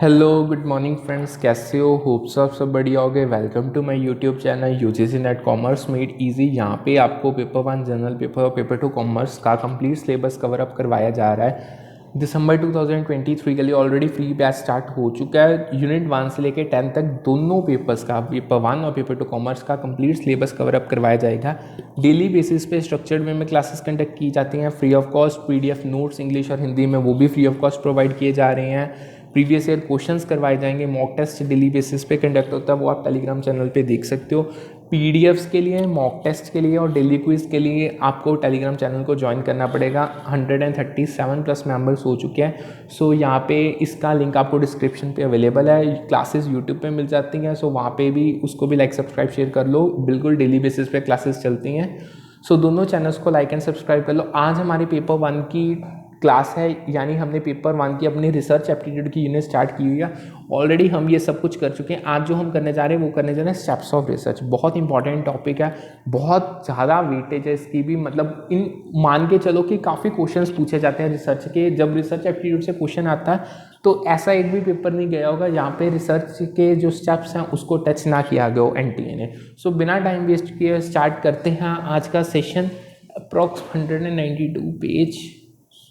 Hello good morning friends, कैसे हो? Hope सब बढ़िया हो गए। Welcome to my YouTube channel UGC NET commerce made easy. यहाँ पे आपको पेपर 1 जनरल पेपर और पेपर 2 कॉमर्स का कंप्लीट सिलेबस कवर अप करवाया जा रहा है। दिसंबर 2023 के लिए ऑलरेडी फ्री बैच स्टार्ट हो चुका है। यूनिट 1 से लेकर 10 तक दोनों पेपर्स का, पेपर 1 और पेपर 2 कॉमर्स का कंप्लीट सिलेबस कवर अप करवाया जाएगा। डेली बेसिस पे स्ट्रक्चर्ड वे में क्लासेस कंडक्ट की जाती हैं, free of cost. PDF notes English और हिंदी में वो भी फ्री ऑफ कॉस्ट प्रोवाइड किए जा रहे हैं। प्रीवियस ईयर क्वेश्चंस करवाए जाएंगे। मॉक टेस्ट डेली बेसिस पे कंडक्ट होता है, वो आप टेलीग्राम चैनल पे देख सकते हो। पीडीएफ्स के लिए, मॉक टेस्ट के लिए और डेली क्विज के लिए आपको टेलीग्राम चैनल को ज्वाइन करना पड़ेगा। 137 प्लस मेंबर्स हो चुके हैं। सो यहाँ पे इसका लिंक आपको डिस्क्रिप्शन पे अवेलेबल है। क्लासेस यूट्यूब पे मिल जाती हैं, सो वहाँ पे भी उसको भी लाइक सब्सक्राइब शेयर कर लो। बिल्कुल डेली बेसिस पे क्लासेस चलती हैं। सो दोनों चैनल्स को लाइक एंड सब्सक्राइब कर लो। आज हमारी पेपर 1 की क्लास है, यानी हमने पेपर 1 की अपनी रिसर्च एप्टीट्यूड की यूनिट स्टार्ट की हुई है। ऑलरेडी हम ये सब कुछ कर चुके हैं। आज जो हम करने जा रहे हैं वो करने जा रहे हैं स्टेप्स ऑफ रिसर्च। बहुत इंपॉर्टेंट टॉपिक है, बहुत ज़्यादा वेटेज है इसकी भी। मतलब इन मान के चलो कि काफ़ी क्वेश्चंस पूछे जाते हैं रिसर्च के। जब रिसर्च एप्टीट्यूड से क्वेश्चन आता है तो ऐसा एक भी पेपर नहीं गया होगा जहाँ पे रिसर्च के जो स्टेप्स हैं उसको टच ना किया गया हो एनटीए ने। सो बिना टाइम वेस्ट किए स्टार्ट करते हैं आज का session. Approx 192 page.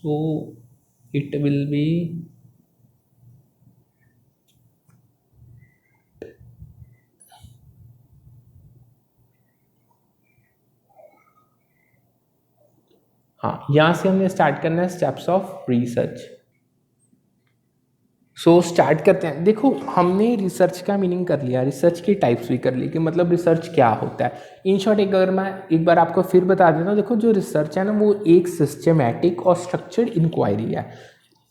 So it will be हाँ, यहाँ से हमने स्टार्ट करना है steps of research. So start करते हैं। देखो, हमने रिसर्च का मीनिंग कर लिया, रिसर्च की टाइप्स भी कर ली कि मतलब रिसर्च क्या होता है। इन शॉर्ट अगर मैं एक बार आपको फिर बता देता हूँ, देखो जो रिसर्च है ना वो एक सिस्टमैटिक और स्ट्रक्चर्ड इंक्वायरी है।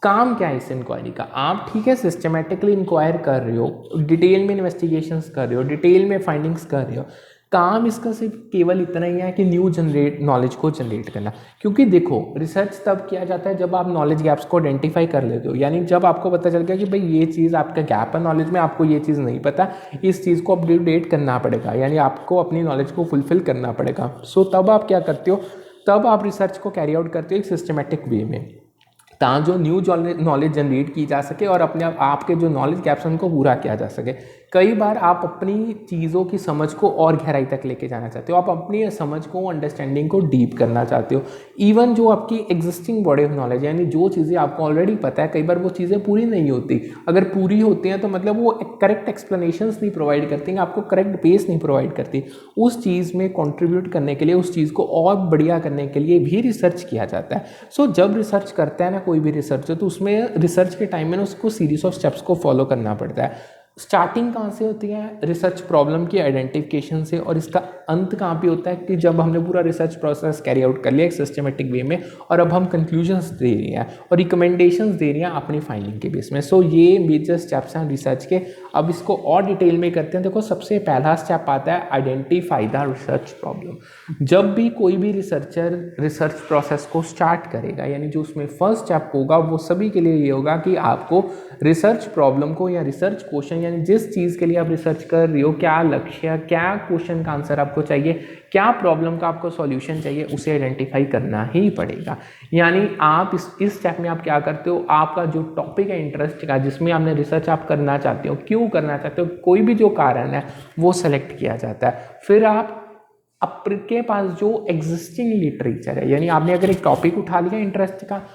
काम क्या है इस इंक्वायरी का? आप ठीक है सिस्टमेटिकली इंक्वायर कर रहे हो, डिटेल में इन्वेस्टिगेशंस कर रहे हो, डिटेल में फाइंडिंग्स कर रहे हो। काम इसका सिर्फ केवल इतना ही है कि न्यू जनरेट नॉलेज को जनरेट करना। क्योंकि देखो रिसर्च तब किया जाता है जब आप नॉलेज गैप्स को आइडेंटिफाई कर लेते हो, यानी जब आपको पता चल गया कि भाई ये चीज़ आपका गैप है नॉलेज में, आपको ये चीज़ नहीं पता, इस चीज़ को अपडेट करना पड़ेगा, यानी आपको अपनी नॉलेज को फुलफिल करना पड़ेगा। सो तब आप क्या करते हो? तब आप रिसर्च को कैरी आउट करते हो एक सिस्टमेटिक वे में, ताकि जो न्यू नॉलेज जनरेट की जा सके और अपने आपके जो नॉलेज गैप्स हैं उनको पूरा किया जा सके। कई बार आप अपनी चीज़ों की समझ को और गहराई तक लेके जाना चाहते हो, आप अपनी समझ को, अंडरस्टैंडिंग को डीप करना चाहते हो। इवन जो आपकी एग्जिस्टिंग बॉडी ऑफ नॉलेज, यानी जो चीज़ें आपको ऑलरेडी पता है, कई बार वो चीज़ें पूरी नहीं होती। अगर पूरी होती हैं तो मतलब वो करेक्ट एक्सप्लेनेशंस नहीं प्रोवाइड करती, आपको करेक्ट बेस नहीं प्रोवाइड करती। उस चीज़ में कॉन्ट्रीब्यूट करने के लिए, उस चीज़ को और बढ़िया करने के लिए भी रिसर्च किया जाता है। सो जब रिसर्च करता है ना कोई भी रिसर्चर, तो उसमें रिसर्च के टाइम में ना उसको सीरीज ऑफ स्टेप्स को फॉलो करना पड़ता है। स्टार्टिंग कहाँ से होती है? रिसर्च प्रॉब्लम की आइडेंटिफिकेशन से। और इसका अंत कहाँ पे होता है कि जब हमने पूरा रिसर्च प्रोसेस कैरी आउट कर लिया एक सिस्टमेटिक वे में, और अब हम कंक्लूजन्स दे रहे हैं और रिकमेंडेशंस दे रहे हैं अपनी फाइंडिंग के बेस में। सो ये मेजर स्टेप्स हैं रिसर्च के। अब इसको और डिटेल में करते हैं। देखो, सबसे पहला स्टेप आता है आइडेंटिफाई द रिसर्च प्रॉब्लम। जब भी कोई भी रिसर्चर रिसर्च प्रोसेस को स्टार्ट करेगा, यानी जो उसमें फर्स्ट स्टेप होगा वो सभी के लिए ये होगा कि आपको रिसर्च प्रॉब्लम को या रिसर्च क्वेश्चन, यानी जिस चीज़ के लिए आप रिसर्च कर रही हो, क्या लक्ष्य, क्या क्वेश्चन का आंसर आपको चाहिए, क्या प्रॉब्लम का आपको सॉल्यूशन चाहिए, उसे आइडेंटिफाई करना ही पड़ेगा। यानी आप इस स्टेप में आप क्या करते हो? आपका जो टॉपिक है इंटरेस्ट का, जिसमें आपने रिसर्च आप करना चाहते हो, क्यों करना चाहते हो, कोई भी जो कारण है वो सेलेक्ट किया जाता है। फिर आपके पास जो एग्जिस्टिंग लिटरेचर है, यानी आपने अगर एक टॉपिक उठा लिया इंटरेस्ट का,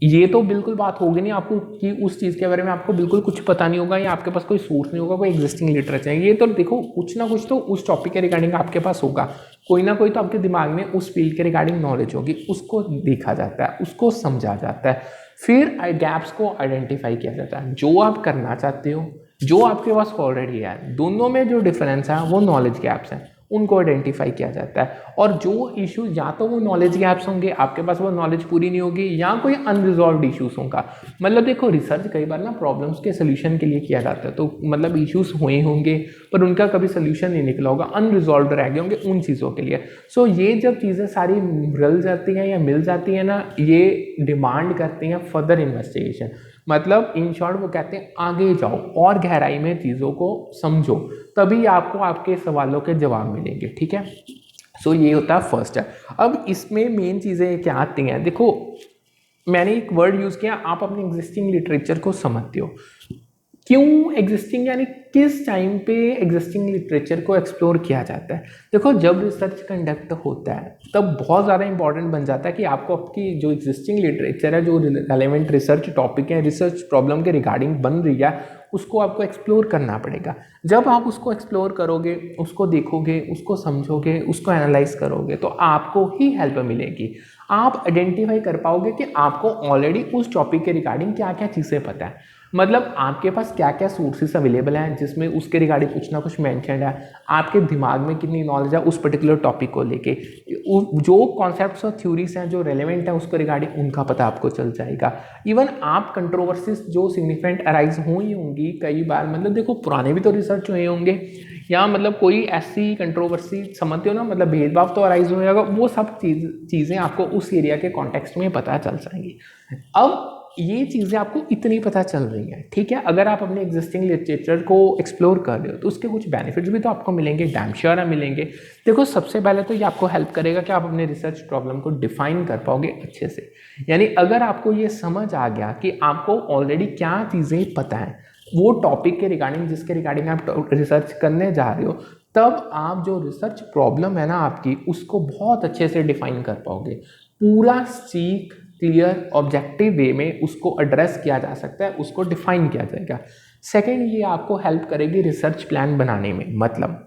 ये तो बिल्कुल बात होगी नहीं आपको कि उस चीज़ के बारे में आपको बिल्कुल कुछ पता नहीं होगा या आपके पास कोई सोर्स नहीं होगा, कोई एग्जिस्टिंग लिटरेचर है। ये तो देखो कुछ ना कुछ तो उस टॉपिक के रिगार्डिंग आपके पास होगा, कोई ना कोई तो आपके दिमाग में उस फील्ड के रिगार्डिंग नॉलेज होगी, उसको देखा जाता है, उसको समझा जाता है। फिर गैप्स को आइडेंटिफाई किया जाता है। जो आप करना चाहते हो, जो आपके पास ऑलरेडी है, दोनों में जो डिफरेंस है वो नॉलेज गैप्स हैं, उनको आइडेंटिफाई किया जाता है। और जो इश्यूज, या तो वो नॉलेज गैप्स होंगे, आपके पास वो नॉलेज पूरी नहीं होगी, या कोई अनरिजॉल्व्ड इश्यूज होगा। मतलब देखो रिसर्च कई बार ना प्रॉब्लम्स के सोल्यूशन के लिए किया जाता है, तो मतलब इश्यूज हुए होंगे पर उनका कभी सोल्यूशन नहीं निकला होगा, अनरिजॉल्व्ड रह गए होंगे उन चीज़ों के लिए। सो ये जब चीज़ें सारी मिल जाती हैं या मिल जाती हैं ना, ये डिमांड करती हैं फर्दर इन्वेस्टिगेशन। मतलब इन शॉर्ट वो कहते हैं आगे जाओ और गहराई में चीज़ों को समझो, तभी आपको आपके सवालों के जवाब मिलेंगे। ठीक है, सो ये होता है फर्स्ट है। अब इसमें मेन चीज़ें क्या आती हैं? देखो, मैंने एक वर्ड यूज़ किया, आप अपने एग्जिस्टिंग लिटरेचर को समझते हो। क्यों एग्जिस्टिंग यानी किस टाइम पे एग्जिस्टिंग लिटरेचर को एक्सप्लोर किया जाता है। देखो जब रिसर्च कंडक्ट होता है तब बहुत ज़्यादा इंपॉर्टेंट बन जाता है कि आपको आपकी जो एग्जिस्टिंग लिटरेचर है, जो रेलेवेंट रिसर्च टॉपिक है, रिसर्च प्रॉब्लम के रिगार्डिंग बन रही है, उसको आपको एक्सप्लोर करना पड़ेगा। जब आप उसको एक्सप्लोर करोगे, उसको देखोगे, उसको समझोगे, उसको एनालाइज करोगे, तो आपको ही हेल्प मिलेगी। आप आइडेंटिफाई कर पाओगे कि आपको ऑलरेडी उस टॉपिक के रिगार्डिंग क्या क्या चीज़ें पता है, मतलब आपके पास क्या क्या सोर्सेस अवेलेबल हैं जिसमें उसके रिगार्डिंग कुछ ना कुछ मेंशन है, आपके दिमाग में कितनी नॉलेज है उस पर्टिकुलर टॉपिक को लेके, जो कॉन्सेप्ट्स और थ्योरीज हैं जो रेलेवेंट हैं उसको रिगार्डिंग उनका पता आपको चल जाएगा। इवन आप कंट्रोवर्सीज जो सिग्निफिकेंट अराइज हुई होंगी कई बार, मतलब देखो पुराने भी तो रिसर्च हुए होंगे, या मतलब कोई ऐसी कंट्रोवर्सी समझते हो ना, मतलब भेदभाव तो अराइज हो जाएगा, वो सब चीज़ें आपको उस एरिया के कॉन्टेक्स्ट में पता चल जाएंगी। अब ये चीज़ें आपको इतनी पता चल रही हैं, ठीक है, अगर आप अपने एग्जिस्टिंग लिटरेचर को एक्सप्लोर कर रहे हो तो उसके कुछ बेनिफिट्स भी तो आपको मिलेंगे, डैम श्योर है मिलेंगे। देखो सबसे पहले तो ये आपको हेल्प करेगा कि आप अपने रिसर्च प्रॉब्लम को डिफाइन कर पाओगे अच्छे से। यानी अगर आपको ये समझ आ गया कि आपको ऑलरेडी क्या चीज़ें पता हैं वो टॉपिक के रिगार्डिंग, जिसके रिगार्डिंग आप रिसर्च करने जा रहे हो, तब आप जो रिसर्च प्रॉब्लम है ना आपकी, उसको बहुत अच्छे से डिफाइन कर पाओगे। पूरा सीख क्लियर ऑब्जेक्टिव वे में उसको एड्रेस किया जा सकता है, उसको डिफाइन किया जाएगा। सेकंड, ये आपको हेल्प करेगी रिसर्च प्लान बनाने में। मतलब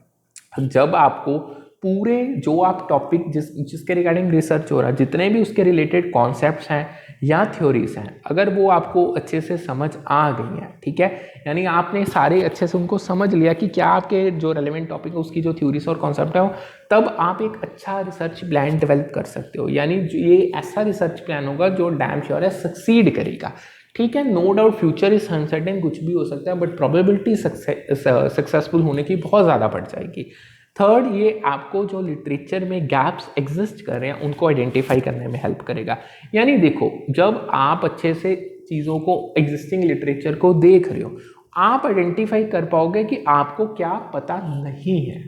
जब आपको पूरे जो आप टॉपिक जिसके रिगार्डिंग रिसर्च हो रहा है, जितने भी उसके रिलेटेड कॉन्सेप्ट्स हैं या थ्योरीज हैं, अगर वो आपको अच्छे से समझ आ गई हैं, ठीक है, यानी आपने सारे अच्छे से उनको समझ लिया कि क्या आपके जो रेलेवेंट टॉपिक है उसकी जो थ्योरीज और कॉन्सेप्ट है, तब आप एक अच्छा रिसर्च प्लान डेवलप कर सकते हो। यानी ये ऐसा रिसर्च प्लान होगा जो डैम श्योर है सक्सीड करेगा। ठीक है, no doubt future is uncertain, कुछ भी हो सकता है, बट प्रोबेबिलिटी सक्सेसफुल होने की बहुत ज़्यादा बढ़ जाएगी। थर्ड, ये आपको जो लिटरेचर में गैप्स एग्जिस्ट कर रहे हैं उनको आइडेंटिफाई करने में हेल्प करेगा। यानी देखो जब आप अच्छे से चीज़ों को, एग्जिस्टिंग लिटरेचर को देख रहे हो, आप आइडेंटिफाई कर पाओगे कि आपको क्या पता नहीं है,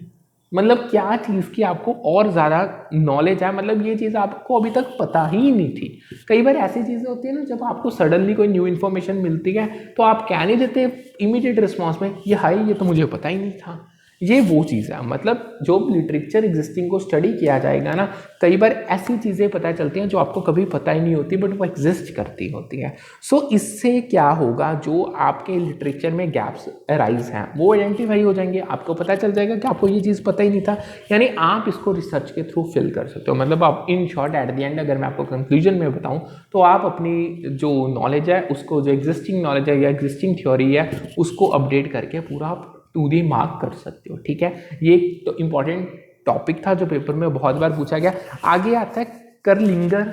मतलब क्या चीज़ की आपको और ज़्यादा नॉलेज है, मतलब ये चीज़ आपको अभी तक पता ही नहीं थी। कई बार ऐसी चीज़ें होती है ना, जब आपको सडनली कोई न्यू इन्फॉर्मेशन मिलती है तो आप कह नहीं देते इमीडिएट रिस्पॉन्स में, ये हाई, ये तो मुझे पता ही नहीं था। ये वो चीज़ है, मतलब जो लिटरेचर एग्जिस्टिंग को स्टडी किया जाएगा ना, कई बार ऐसी चीज़ें पता चलती हैं जो आपको कभी पता ही नहीं होती, बट वो एग्जिस्ट करती होती हैं। सो इससे क्या होगा, जो आपके लिटरेचर में गैप्स अराइज हैं वो आइडेंटिफाई हो जाएंगे, आपको पता चल जाएगा कि आपको ये चीज़ पता ही नहीं था, यानी आप इसको रिसर्च के थ्रू फिल कर सकते हो। मतलब आप in short at the end अगर मैं आपको कंक्लूजन में बताऊँ तो आप अपनी जो नॉलेज है उसको, जो एग्जिस्टिंग नॉलेज है या एग्जिस्टिंग थ्योरी है, उसको अपडेट करके पूरा आप 2D मार्क कर सकते हो। ठीक है, ये तो इंपॉर्टेंट टॉपिक था जो पेपर में बहुत बार पूछा गया। आगे आता है कर्लिंगर,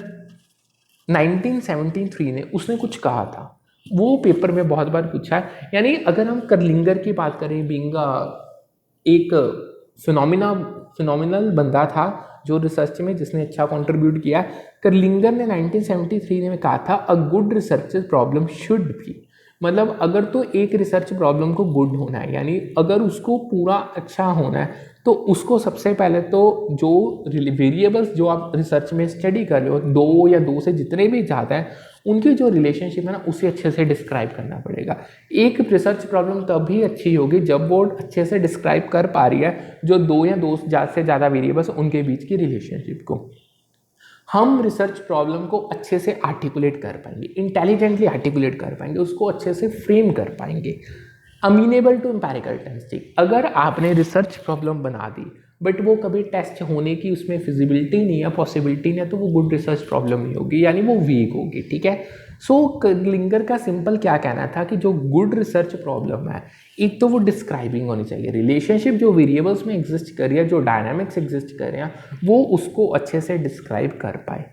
1973 ने उसने कुछ कहा था, वो पेपर में बहुत बार पूछा है। यानी अगर हम कर्लिंगर की बात करें, बीइंग एक फिनोमिनल बंदा था जो रिसर्च में जिसने अच्छा कंट्रीब्यूट किया। कर्लिंगर ने 1973 में कहा था, a good research problem should be, मतलब अगर तो एक रिसर्च प्रॉब्लम को गुड होना है, यानी अगर उसको पूरा अच्छा होना है, तो उसको सबसे पहले तो जो वेरिएबल्स जो आप रिसर्च में स्टडी कर रहे हो, दो या दो से जितने भी ज़्यादा हैं, उनकी जो रिलेशनशिप है ना उसे अच्छे से डिस्क्राइब करना पड़ेगा। एक रिसर्च प्रॉब्लम तभी अच्छी होगी जब वो अच्छे से डिस्क्राइब कर पा रही है जो दो या दो से ज़्यादा वेरिएबल्स उनके बीच की रिलेशनशिप को। हम रिसर्च प्रॉब्लम को अच्छे से आर्टिकुलेट कर पाएंगे, इंटेलिजेंटली आर्टिकुलेट कर पाएंगे, उसको अच्छे से फ्रेम कर पाएंगे। अमीनेबल टू एम्पेरिकल टेस्टिंग, अगर आपने रिसर्च प्रॉब्लम बना दी बट वो कभी टेस्ट होने की उसमें फिजिबिलिटी नहीं है, पॉसिबिलिटी नहीं है, तो वो गुड रिसर्च प्रॉब्लम नहीं होगी, यानी वो वीक होगी। ठीक है, सो कर्लिंगर का सिंपल क्या कहना था कि जो गुड रिसर्च प्रॉब्लम है, एक तो वो डिस्क्राइबिंग होनी चाहिए, रिलेशनशिप जो वेरिएबल्स में एग्जिस्ट कर रही है, जो डायनामिक्स एग्जिस्ट कर रहे हैं, वो उसको अच्छे से डिस्क्राइब कर पाए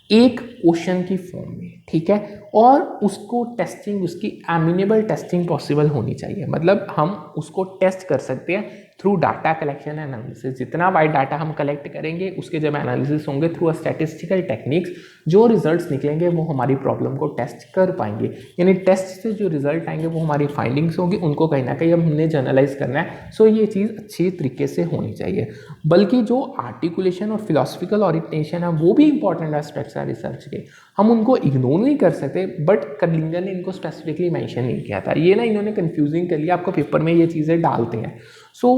एक क्वेश्चन की फॉर्म में। ठीक है, और उसको टेस्टिंग, उसकी एमिनेबल टेस्टिंग पॉसिबल होनी चाहिए, मतलब हम उसको टेस्ट कर सकते हैं थ्रू डाटा कलेक्शन एनालिसिस। जितना वाइड डाटा हम कलेक्ट करेंगे उसके जब एनालिसिस होंगे थ्रू स्टैटिस्टिकल टेक्निक्स, जो रिजल्ट्स निकलेंगे वो हमारी प्रॉब्लम को टेस्ट कर पाएंगे। यानी टेस्ट से जो रिजल्ट आएंगे वो हमारी फाइंडिंग्स होगी, उनको कहीं ना कहीं अब हमने जर्नलाइज करना है। सो ये चीज़ अच्छी तरीके से होनी चाहिए। बल्कि जो आर्टिकुलेशन और फिलोसफिकल ओरिएंटेशन है वो भी इंपॉर्टेंट एस्पेक्ट्स है रिसर्च के, हम उनको इग्नोर नहीं कर सकते। बट कर्लिंजर ने इनको स्पेसिफिकली मेंशन नहीं किया था, ये ना इन्होंने कंफ्यूजिंग कर लिया, आपको पेपर में ये चीज़ें डालते हैं। सो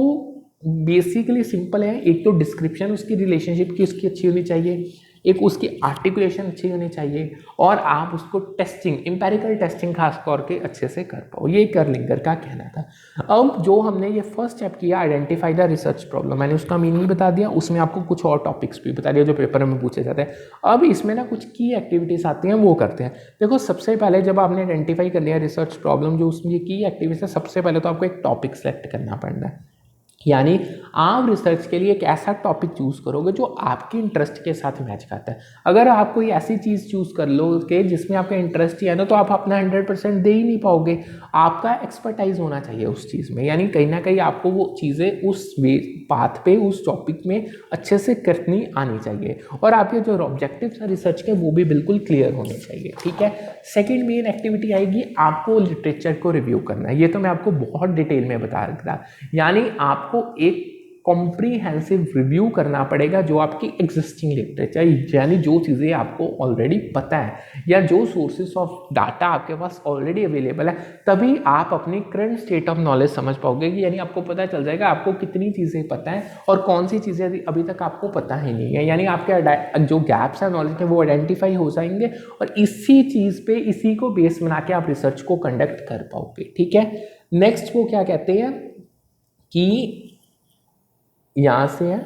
बेसिकली सिंपल है, एक तो डिस्क्रिप्शन उसकी रिलेशनशिप की उसकी अच्छी होनी चाहिए, एक उसकी आर्टिकुलेशन अच्छी होनी चाहिए, और आप उसको टेस्टिंग, एम्पेरिकल टेस्टिंग खास तौर के अच्छे से कर पाओ। ये कर्लिंगर का कहना था। अब जो हमने ये फर्स्ट स्टेप किया, आइडेंटिफाई द रिसर्च प्रॉब्लम, मैंने उसका मीनिंग बता दिया, उसमें आपको कुछ और टॉपिक्स भी बता दिया जो पेपर में पूछे जाते हैं। अब इसमें ना कुछ की एक्टिविटीज़ आती हैं, वो करते हैं। देखो सबसे पहले जब आपने आइडेंटिफाई कर लिया रिसर्च प्रॉब्लम, जो उसमें की एक्टिविटीज है, सबसे पहले तो आपको एक टॉपिक सेलेक्ट करना पड़ना है। यानी आप रिसर्च के लिए एक ऐसा टॉपिक चूज़ करोगे जो आपके इंटरेस्ट के साथ मैच करता है। अगर आप कोई ऐसी चीज़ चूज़ कर लो कि जिसमें आपका इंटरेस्ट ही है ना, तो आप अपना 100% दे ही नहीं पाओगे। आपका एक्सपर्टाइज होना चाहिए उस चीज़ में, यानी कहीं ना कहीं आपको वो चीज़ें उस वे पाथ पे, उस टॉपिक में अच्छे से करनी आनी चाहिए, और आपके जो ऑब्जेक्टिव्स हैं रिसर्च के वो भी बिल्कुल क्लियर होने चाहिए। ठीक है। सेकेंड मेन एक्टिविटी आएगी, आपको लिटरेचर को रिव्यू करना है। ये तो मैं आपको बहुत डिटेल में बता रहा, यानी आपको एक कॉम्प्रीहेंसिव रिव्यू करना पड़ेगा जो आपकी एग्जिस्टिंग लिटरेचर, यानी जो चीज़ें आपको ऑलरेडी पता है या जो सोर्सेस ऑफ डाटा आपके पास ऑलरेडी अवेलेबल है, तभी आप अपनी करंट स्टेट ऑफ नॉलेज समझ पाओगे। कि यानी आपको पता चल जाएगा आपको कितनी चीज़ें पता है और कौन सी चीज़ें अभी तक आपको पता ही नहीं है। यानी आपके जो गैप्स हैं नॉलेज के वो आइडेंटिफाई हो जाएंगे, और इसी चीज़ पे, इसी को बेस बना के आप रिसर्च को कंडक्ट कर पाओगे। ठीक है। नेक्स्ट वो क्या कहते हैं कि यहाँ से है,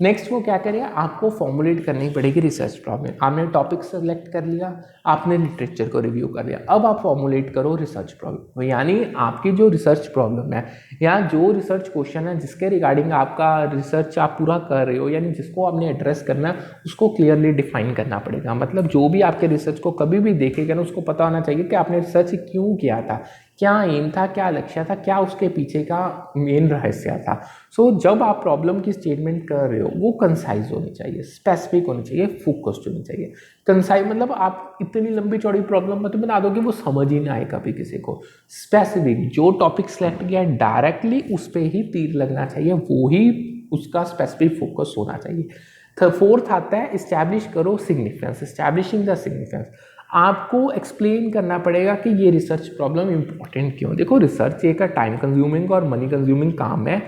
नेक्स्ट वो क्या करेगा, आपको फॉर्मुलेट करनी पड़ेगी रिसर्च प्रॉब्लम। आपने टॉपिक सेलेक्ट कर लिया, आपने लिटरेचर को रिव्यू कर लिया, अब आप फॉर्मुलेट करो रिसर्च प्रॉब्लम। यानी आपकी जो रिसर्च प्रॉब्लम है या जो रिसर्च क्वेश्चन है जिसके रिगार्डिंग आपका रिसर्च आप पूरा कर रहे हो, यानी जिसको आपने एड्रेस करना है, उसको क्लियरली डिफाइन करना पड़ेगा। मतलब जो भी आपके रिसर्च को कभी भी देखेगा ना, उसको पता होना चाहिए कि आपने रिसर्च क्यों किया था, क्या एम था, क्या लक्ष्य था, क्या उसके पीछे का मेन रहस्य था। सो जब आप प्रॉब्लम की स्टेटमेंट कर रहे हो वो कंसाइज होनी चाहिए, स्पेसिफिक होनी चाहिए, फोकस्ड होनी चाहिए। कंसाइज मतलब आप इतनी लंबी चौड़ी प्रॉब्लम मत बना दो कि वो समझ ही ना आए कभी किसी को। स्पेसिफिक जो टॉपिक सेलेक्ट किया है डायरेक्टली उस पर ही तीर लगना चाहिए, वो ही उसका स्पेसिफिक फोकस होना चाहिए। फोर्थ आता है इस्टेब्लिश करो सिग्निफिकेंस, इस्टेब्लिशिंग द सिग्निफिकेंस। आपको एक्सप्लेन करना पड़ेगा कि ये रिसर्च प्रॉब्लम इंपॉर्टेंट क्यों। देखो रिसर्च एक टाइम कंज्यूमिंग और मनी कंज्यूमिंग काम है।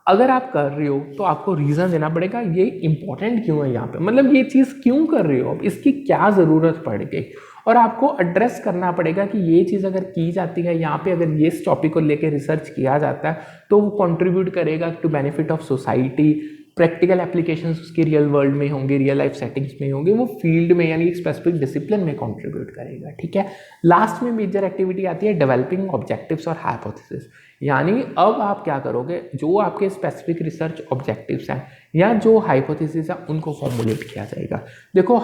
अगर आप कर रहे हो तो आपको रीज़न देना पड़ेगा ये इंपॉर्टेंट क्यों है यहाँ पे, मतलब ये चीज़ क्यों कर रहे हो, इसकी क्या ज़रूरत पड़ेगी, और आपको एड्रेस करना पड़ेगा कि ये चीज़ अगर की जाती है यहाँ पे, अगर ये इस टॉपिक को लेकर रिसर्च किया जाता है तो वो कंट्रीब्यूट करेगा to benefit of society. Practical applications उसके रियल वर्ल्ड में होंगे, रियल लाइफ सेटिंग्स में होंगे, वो फील्ड में यानी एक स्पेसिफिक डिसिप्लिन में कंट्रीब्यूट करेगा। ठीक है। लास्ट में मेजर एक्टिविटी आती है डेवलपिंग ऑब्जेक्टिव्स और हाइपोथेसिस। यानी अब आप क्या करोगे, जो आपके स्पेसिफिक रिसर्च ऑब्जेक्टिव्स हैं या जो हाइपोथेसिस है उनको फॉर्मुलेट किया जाएगा। देखो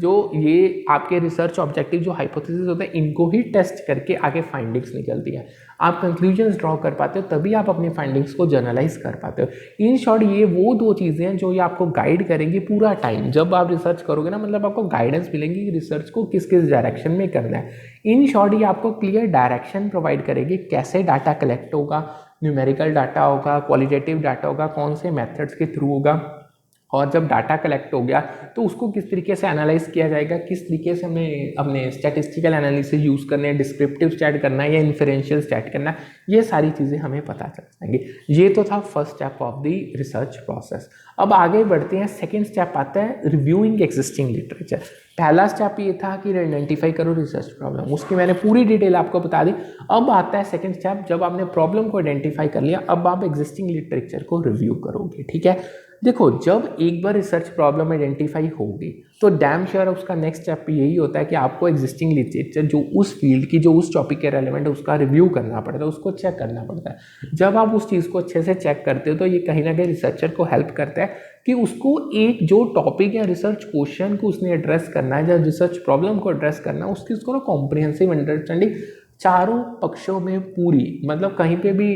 जो ये आपके रिसर्च ऑब्जेक्टिव जो हाइपोथेसिस होते हैं इनको ही टेस्ट करके आगे फाइंडिंग्स निकलती है। आप कंक्लूजन्स ड्रॉ कर पाते हो, तभी आप अपनी फाइंडिंग्स को जर्नलाइज कर पाते हो। इन शॉर्ट ये वो दो चीज़ें हैं जो ये आपको गाइड करेंगी पूरा टाइम। जब आप रिसर्च करोगे ना, मतलब आपको गाइडेंस मिलेंगी कि रिसर्च को किस किस डायरेक्शन में करना है। इन शॉर्ट ये आपको क्लियर डायरेक्शन प्रोवाइड करेगी, कैसे डाटा कलेक्ट होगा, न्यूमेरिकल डाटा होगा, क्वालिटेटिव डाटा होगा, कौन से मेथड्स के थ्रू होगा, और जब डाटा कलेक्ट हो गया तो उसको किस तरीके से एनालाइज किया जाएगा, किस तरीके से हमें अपने स्टैटिस्टिकल एनालिसिस यूज़ करने हैं, डिस्क्रिप्टिव स्टैट करना है या इन्फरेंशियल स्टैट करना है, ये सारी चीज़ें हमें पता चल जाएंगी। ये तो था first step of the research process. अब आगे बढ़ते हैं, सेकेंड स्टेप आता है रिव्यूइंग एग्जिस्टिंग लिटरेचर। पहला स्टेप ये था कि आइडेंटिफाई करो रिसर्च प्रॉब्लम, उसकी मैंने पूरी डिटेल आपको बता दी। अब आता है सेकेंड स्टेप, जब आपने प्रॉब्लम को आइडेंटिफाई कर लिया अब आप एग्जिस्टिंग लिटरेचर को रिव्यू करोगे। ठीक है। देखो जब एक बार रिसर्च प्रॉब्लम आइडेंटिफाई होगी तो डैम श्योर उसका नेक्स्ट स्टेप यही होता है कि आपको एग्जिस्टिंग लिटरेचर जो उस फील्ड की, जो उस टॉपिक के रेलेवेंट है, उसका रिव्यू करना पड़ता है, उसको चेक करना पड़ता है। जब आप उस चीज़ को अच्छे से चेक करते हो तो ये कहीं ना कहीं रिसर्चर को हेल्प करता है कि उसको एक जो टॉपिक या रिसर्च क्वेश्चन को उसने एड्रेस करना है या रिसर्च प्रॉब्लम को एड्रेस करना है, उसकी उसको ना कॉम्प्रिहेंसिव अंडरस्टैंडिंग चारों पक्षों में पूरी, मतलब कहीं पे भी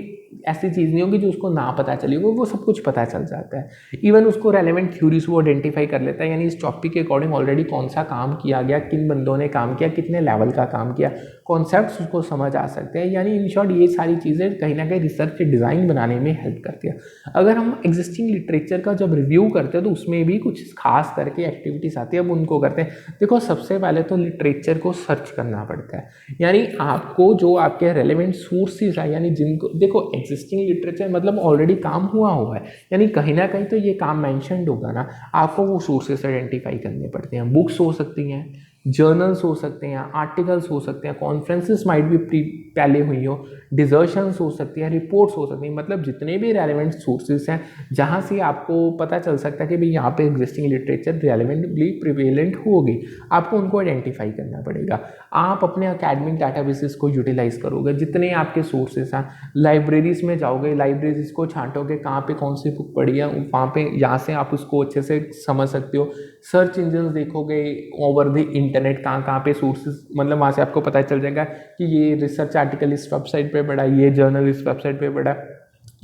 ऐसी चीज़ नहीं होगी जो उसको ना पता चली होगी, वो सब कुछ पता चल जाता है। इवन उसको रेलेवेंट थ्योरीज वो आइडेंटिफाई कर लेता है, यानी इस टॉपिक के अकॉर्डिंग ऑलरेडी कौन सा काम किया गया, किन बंदों ने काम किया, कितने लेवल का काम किया, कॉन्सेप्ट्स उसको समझ आ सकते हैं। यानी इन शॉर्ट ये सारी चीज़ें कहीं ना कहीं रिसर्च डिज़ाइन बनाने में हेल्प करती है। अगर हम एग्जिस्टिंग लिटरेचर का जब रिव्यू करते हैं तो उसमें भी कुछ खास करके एक्टिविटीज़ आती है, अब उनको करते हैं। देखो सबसे पहले तो लिटरेचर को सर्च करना पड़ता है, यानी आपको जो आपके रेलेवेंट सोर्सेज है, यानी जिनको देखो एग्जिस्टिंग लिटरेचर मतलब ऑलरेडी काम हुआ है, यानी कहीं ना कहीं तो ये काम मैंशनड होगा ना, आपको वो सोर्सेज आइडेंटिफाई करने पड़ते हैं। बुक्स हो सकती हैं, जर्नल्स हो सकते हैं, आर्टिकल्स हो सकते हैं, कॉन्फ्रेंसेस माइट भी पहले हुई हो, डिजर्शंस हो सकती हैं, रिपोर्ट्स हो सकती हैं, मतलब जितने भी रेलेवेंट सोर्सेज हैं जहाँ से आपको पता चल सकता है कि भाई यहाँ पे एग्जिस्टिंग लिटरेचर रेलेवेंटली प्रिवेलेंट होगी, आपको उनको आइडेंटिफाई करना पड़ेगा। आप अपने अकेडमिक डाटाबेसिस को यूटिलाइज करोगे, जितने आपके सोर्सेज हैं, लाइब्रेरीज में जाओगे, लाइब्रेरीज को छांटोगे कहाँ पे कौन सी बुक पढ़ी है, वहाँ पे यहाँ से आप उसको अच्छे से समझ सकते हो। सर्च इंजन देखोगे ओवर द इंटरनेट, कहाँ पे सोर्सेज, मतलब वहाँ से आपको पता चल जाएगा कि ये रिसर्च आर्टिकल इस वेबसाइट पे पढ़ा, ये जर्नल इस वेबसाइट पे पढ़ा।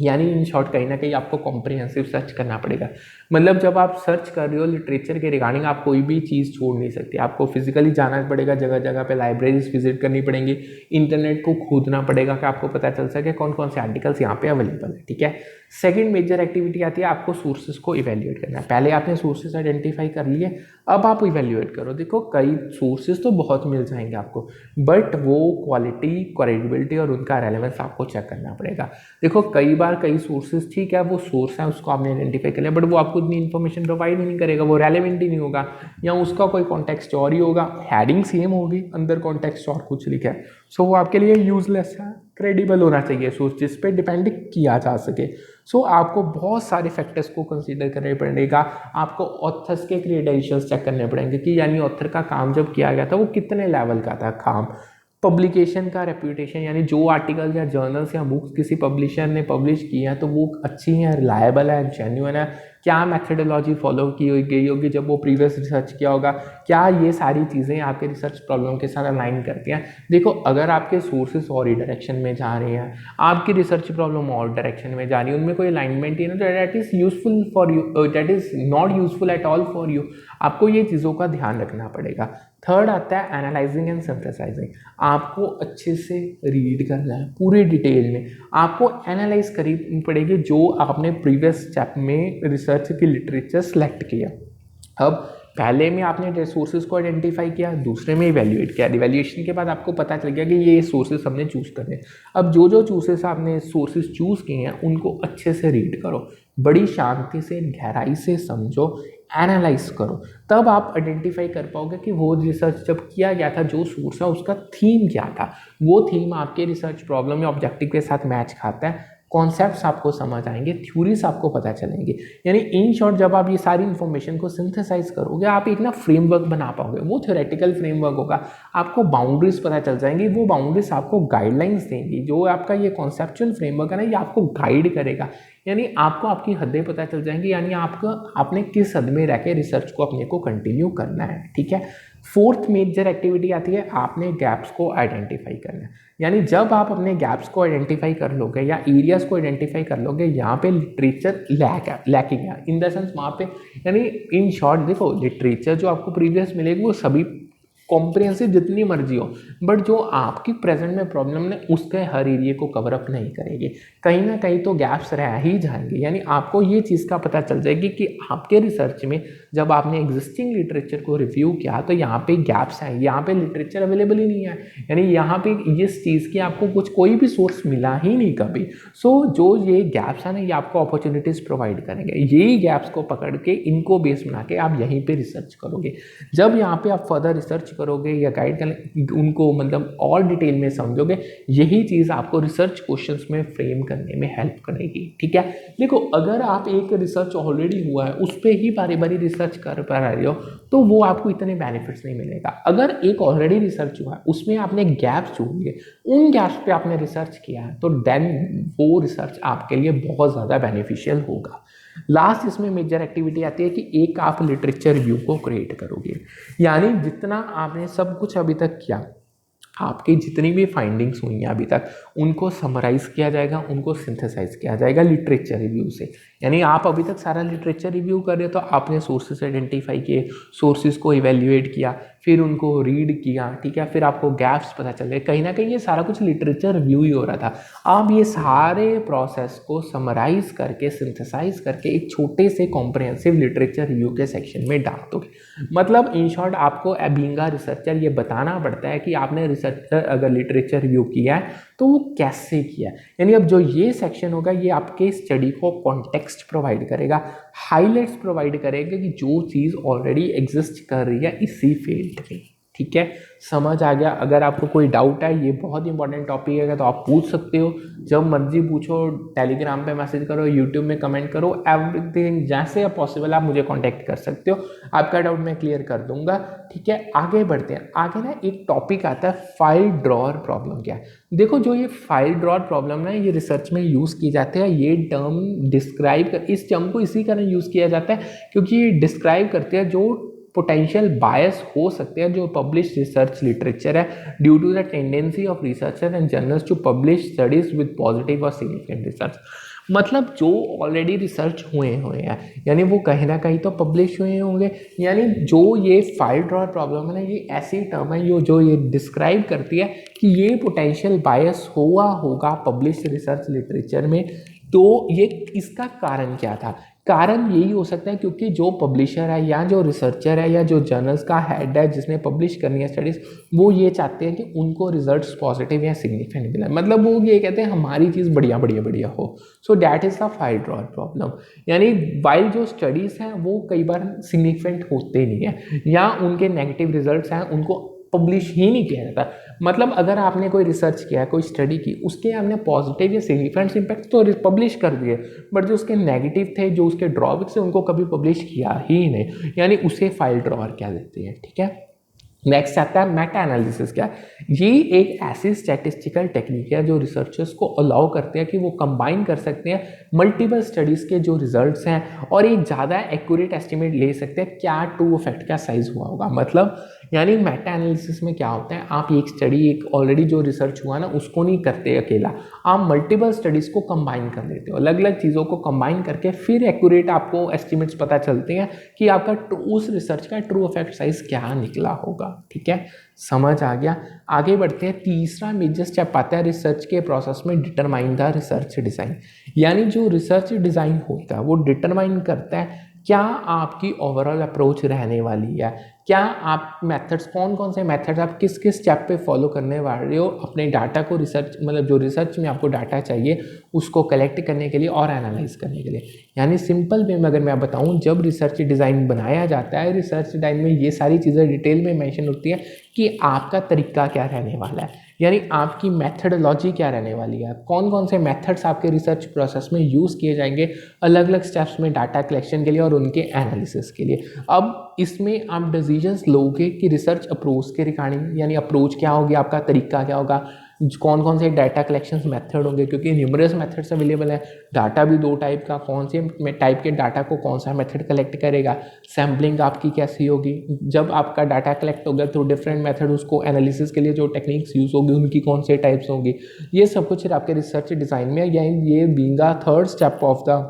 यानी इन शॉर्ट कहीं ना कहीं आपको कॉम्प्रिहेंसिव सर्च करना पड़ेगा। मतलब जब आप सर्च कर रहे हो लिटरेचर के रिगार्डिंग, आप कोई भी चीज़ छोड़ नहीं सकते, आपको फिजिकली जाना पड़ेगा, जगह जगह पे लाइब्रेरीज विजिट करनी पड़ेंगी, इंटरनेट को खोदना पड़ेगा कि आपको पता चल सके कौन कौन से आर्टिकल्स यहाँ पे अवेलेबल है। ठीक है, सेकेंड मेजर एक्टिविटी आती है आपको सोर्सेज को इवेल्युएट करना है। पहले आपने सोर्सेज आइडेंटिफाई कर लिए, अब आप इवेल्युएट करो। देखो कई सोर्सेज तो बहुत मिल जाएंगे आपको, बट वो क्वालिटी, क्रेडिबिलिटी और उनका रेलेवेंस आपको चेक करना पड़ेगा। देखो कई बार कई सोर्सेज, ठीक है वो सोर्स है उसको आपने आइडेंटिफाई कर लिया, बट वो आपको इतनी इन्फॉर्मेशन प्रोवाइड ही नहीं करेगा, वो रेलेवेंट ही नहीं होगा, या उसका कोई कॉन्टेक्स्ट और ही होगा, हेडिंग सेम होगी, अंदर कॉन्टेक्स्ट और कुछ लिखा है, सो वो आपके लिए यूजलेस है। क्रेडिबल होना चाहिए सोर्स जिस पे डिपेंड किया जा सके। सो आपको बहुत सारे फैक्टर्स को कंसीडर करने पड़ेगा। आपको ऑथर्स के क्रेडेंशियल्स चेक करने पड़ेंगे कि यानी ऑथर का काम जब किया गया था वो कितने लेवल का था काम। पब्लिकेशन का रेप्यूटेशन, यानी जो आर्टिकल या जर्नल्स या बुक्स किसी पब्लिशर ने पब्लिश की है तो वो अच्छी हैं, रिलायबल है, जेन्युइन है, क्या मेथडोलॉजी फॉलो की गई होगी जब वो प्रीवियस रिसर्च किया होगा, क्या ये सारी चीज़ें आपके रिसर्च प्रॉब्लम के साथ अलाइन करती हैं। देखो अगर आपके सोर्सेस और ही डायरेक्शन में जा रहे हैं, आपकी रिसर्च प्रॉब्लम और डायरेक्शन में जा रही है, उनमें कोई अलाइनमेंट ही नहीं, तो that is useful for you, that is not useful at all for you. आपको ये चीज़ों का ध्यान रखना पड़ेगा। थर्ड आता है एनालाइजिंग एंड सिंथेसाइजिंग। आपको अच्छे से रीड करना है पूरे डिटेल में, आपको एनालाइज करनी पड़ेगी जो आपने प्रीवियस स्टेप में रिसर्च की लिटरेचर सेलेक्ट किया। अब पहले में आपने रिसोर्सेज को आइडेंटिफाई किया, दूसरे में इवैल्यूएट किया, इवैल्यूएशन के बाद आपको पता चल गया कि ये सोर्सेज हमने चूज़ करने। अब जो जो चूसेस आपने सोर्सेज चूज़ किए हैं उनको अच्छे से रीड करो, बड़ी शांति से, गहराई से समझो, एनालाइज करो, तब आप आइडेंटिफाई कर पाओगे कि वो रिसर्च जब किया गया था, जो सोर्स है उसका थीम क्या था, वो थीम आपके रिसर्च प्रॉब्लम या ऑब्जेक्टिव के साथ मैच खाता है, कॉन्सेप्ट्स आपको समझ आएंगे, थ्योरीज आपको पता चलेंगे। यानी इन शॉर्ट जब आप ये सारी इन्फॉर्मेशन को सिंथेसाइज करोगे, आप एक ना फ्रेमवर्क बना पाओगे। वो थ्योरेटिकल फ्रेमवर्क होगा, आपको बाउंड्रीज पता चल जाएंगी, वो बाउंड्रीज आपको गाइडलाइंस देंगी। जो आपका ये कॉन्सेप्चुअल फ्रेमवर्क है ना, ये आपको गाइड करेगा, यानी आपको आपकी हदें पता चल जाएंगी, यानी आपको आपने किस हद में रह के रिसर्च को अपने को कंटिन्यू करना है। ठीक है, फोर्थ मेजर एक्टिविटी आती है आपने गैप्स को आइडेंटिफाई करना है। यानी जब आप अपने गैप्स को आइडेंटिफाई कर लोगे या एरियाज को आइडेंटिफाई कर लोगे, यहाँ पे लिटरेचर लैकिंग है, इन द सेंस वहाँ पे, यानी इन शॉर्ट देखो लिटरेचर जो आपको प्रीवियस मिलेगी वो सभी कॉम्प्रिहेंसिव जितनी मर्जी हो, बट जो आपकी प्रेजेंट में प्रॉब्लम ने उसके हर एरिया को कवर अप नहीं करेगी, कहीं ना कहीं तो गैप्स रह ही जाएंगे। यानी आपको ये चीज़ का पता चल जाएगी कि आपके रिसर्च में जब आपने एग्जिस्टिंग लिटरेचर को रिव्यू किया तो यहाँ पे गैप्स हैं, यहाँ पे लिटरेचर अवेलेबल ही नहीं है, यानी यहाँ पे इस चीज़ की आपको कुछ कोई भी सोर्स मिला ही नहीं कभी। सो जो ये गैप्स हैं ना, ये आपको अपॉर्चुनिटीज़ प्रोवाइड करेंगे, यही गैप्स को पकड़ के इनको बेस बना के आप यहीं पर रिसर्च करोगे। जब यहाँ पर आप फर्दर रिसर्च करोगे या गाइड कर उनको मतलब और डिटेल में समझोगे, यही चीज़ आपको रिसर्च क्वेश्चंस में फ्रेम करने में हेल्प करेगी। ठीक है, देखो अगर आप एक रिसर्च ऑलरेडी हुआ है उस पर ही बारी बारी रिसर्च कर पा रहे हो तो वो आपको इतने बेनिफिट्स नहीं मिलेगा। अगर एक ऑलरेडी रिसर्च हुआ है उसमें आपने गैप्स ढूंढ लिए, उन गैप्स पे आपने रिसर्च किया है, तो देन वो रिसर्च आपके लिए बहुत ज़्यादा बेनिफिशियल होगा। लास्ट इसमें मेजर एक्टिविटी आती है कि एक आप लिटरेचर रिव्यू को क्रिएट करोगे, यानी जितना आपने सब कुछ अभी तक किया आपकी जितनी भी फाइंडिंग्स हुई हैं अभी तक उनको समराइज़ किया जाएगा, उनको सिंथेसाइज किया जाएगा लिटरेचर रिव्यू से। यानी आप अभी तक सारा लिटरेचर रिव्यू कर रहे हो तो आपने सोर्सेस आइडेंटिफाई किए, सोर्सेज को इवेल्युएट किया, फिर उनको रीड किया, ठीक है, फिर आपको गैप्स पता चल गए, कहीं ना कहीं ये सारा कुछ लिटरेचर रिव्यू ही हो रहा था। आप ये सारे प्रोसेस को समराइज करके सिंथेसाइज करके एक छोटे से कॉम्प्रिहेंसिव लिटरेचर रिव्यू के सेक्शन में डाल दोगे। मतलब इन शॉर्ट आपको बीइंग अ रिसर्चर ये बताना पड़ता है कि आपने रिसर्चर अगर लिटरेचर रिव्यू किया है तो वो कैसे किया है। यानी अब जो ये सेक्शन होगा ये आपके स्टडी को कॉन्टेक्स्ट प्रोवाइड करेगा, हाईलाइट्स प्रोवाइड करेगा कि जो चीज़ ऑलरेडी एग्जिस्ट कर रही है इसी फील्ड में। ठीक है, समझ आ गया। अगर आपको कोई डाउट है, ये बहुत इंपॉर्टेंट टॉपिक है तो आप पूछ सकते हो, जब मर्जी पूछो, टेलीग्राम पे मैसेज करो, यूट्यूब में कमेंट करो, एवरीथिंग जैसे पॉसिबल आप मुझे कांटेक्ट कर सकते हो, आपका डाउट मैं क्लियर कर दूंगा। ठीक है, आगे बढ़ते हैं। आगे ना एक टॉपिक आता है फाइल ड्रॉअर प्रॉब्लम। क्या है, देखो जो ये फाइल ड्रॉअर प्रॉब्लम ना ये रिसर्च में यूज़ की जाती है। ये टर्म डिस्क्राइब कर, इस टर्म को इसी कारण यूज़ किया जाता है क्योंकि ये डिस्क्राइब करते हैं जो पोटेंशियल बायस हो सकते हैं जो पब्लिश रिसर्च लिटरेचर है due to the tendency of researcher and journals to publish studies with positive और सिग्निफिकेंट रिसर्च। मतलब जो ऑलरेडी रिसर्च हुए हैं यानी वो कहीं ना कहीं तो पब्लिश हुए होंगे। यानी जो ये फाइल ड्रॉअर प्रॉब्लम है ना ये ऐसी टर्म है जो ये डिस्क्राइब करती है कि ये पोटेंशियल बायस हुआ होगा पब्लिश रिसर्च लिटरेचर में। तो ये इसका कारण क्या था? कारण यही हो सकता है क्योंकि जो पब्लिशर है या जो रिसर्चर है या जो जर्नल्स का हेड है जिसने पब्लिश करनी है स्टडीज़, वो ये चाहते हैं कि उनको रिजल्ट्स पॉजिटिव या सिग्निफिकेंट मिले। मतलब वो ये कहते हैं हमारी चीज़ बढ़िया बढ़िया बढ़िया हो। So that is the file drawer problem. यानी वाइल जो स्टडीज़ हैं वो कई बार सिग्निफिकेंट होते नहीं है या उनके नेगेटिव रिजल्ट्स हैं उनको पब्लिश ही नहीं किया जाता। मतलब अगर आपने कोई रिसर्च किया है, कोई स्टडी की, उसके आपने पॉजिटिव या सिग्निफिकेंट इम्पैक्ट तो पब्लिश कर दिए, बट जो उसके नेगेटिव थे, जो उसके ड्रॉबैक्स थे, उनको कभी पब्लिश किया ही नहीं, यानी उसे फाइल ड्रॉअर कह देते हैं। ठीक है, नेक्स्ट आता है मेटा एनालिसिस। क्या ये एक ऐसी स्टैटिस्टिकल टेक्निक है जो रिसर्चर्स को अलाउ करते हैं कि वो कंबाइन कर सकते हैं मल्टीपल स्टडीज़ के जो रिजल्ट्स हैं और एक ज़्यादा एक्यूरेट एस्टिमेट ले सकते हैं क्या ट्रू इफेक्ट का साइज हुआ होगा। मतलब यानी मेटा एनालिसिस में क्या होता है, आप एक स्टडी, एक ऑलरेडी जो रिसर्च हुआ ना उसको नहीं करते अकेला, आप मल्टीपल स्टडीज़ को कंबाइन कर लेते हो, अलग अलग चीज़ों को कंबाइन करके फिर एक्यूरेट आपको एस्टिमेट्स पता चलते हैं कि आपका उस रिसर्च का ट्रू इफेक्ट साइज क्या निकला होगा। ठीक है, समझ आ गया। आगे बढ़ते हैं। तीसरा मेजर स्टेप आता है रिसर्च के प्रोसेस में, डिटरमाइन द रिसर्च डिज़ाइन। यानी जो रिसर्च डिज़ाइन होता है वो डिटरमाइन करता है क्या आपकी ओवरऑल अप्रोच रहने वाली है, क्या आप मेथड्स, कौन कौन से मेथड्स आप किस किस स्टेप पे फॉलो करने वाले हो अपने डाटा को रिसर्च, मतलब जो रिसर्च में आपको डाटा चाहिए उसको कलेक्ट करने के लिए और एनालाइज करने के लिए। यानी सिंपल वे में अगर मैं बताऊं, जब रिसर्च डिज़ाइन बनाया जाता है, रिसर्च डिज़ाइन में ये सारी चीज़ें डिटेल में मेंशन होती है कि आपका तरीका क्या रहने वाला है, यानी आपकी मेथडोलॉजी क्या रहने वाली है, कौन कौन से मेथड्स आपके रिसर्च प्रोसेस में यूज़ किए जाएंगे अलग अलग स्टेप्स में डाटा कलेक्शन के लिए और उनके एनालिसिस के लिए। अब इसमें आप डिसीजंस लोगे कि रिसर्च अप्रोच के रिगार्डिंग, यानी अप्रोच क्या होगी, आपका तरीका क्या होगा, कौन कौन से डाटा कलेक्शन मेथड होंगे, क्योंकि न्यूमरस मेथड्स अवेलेबल है। डाटा भी दो टाइप का, कौन से टाइप के डाटा को कौन सा मेथड कलेक्ट करेगा, सैम्पलिंग आपकी कैसी होगी, जब आपका डाटा कलेक्ट होगा थ्रू डिफरेंट मेथड, उसको एनालिसिस के लिए जो टेक्निक्स यूज़ होगी उनकी कौन से टाइप्स होंगी, ये सब कुछ आपके रिसर्च डिज़ाइन में, यानी ये being a third step of the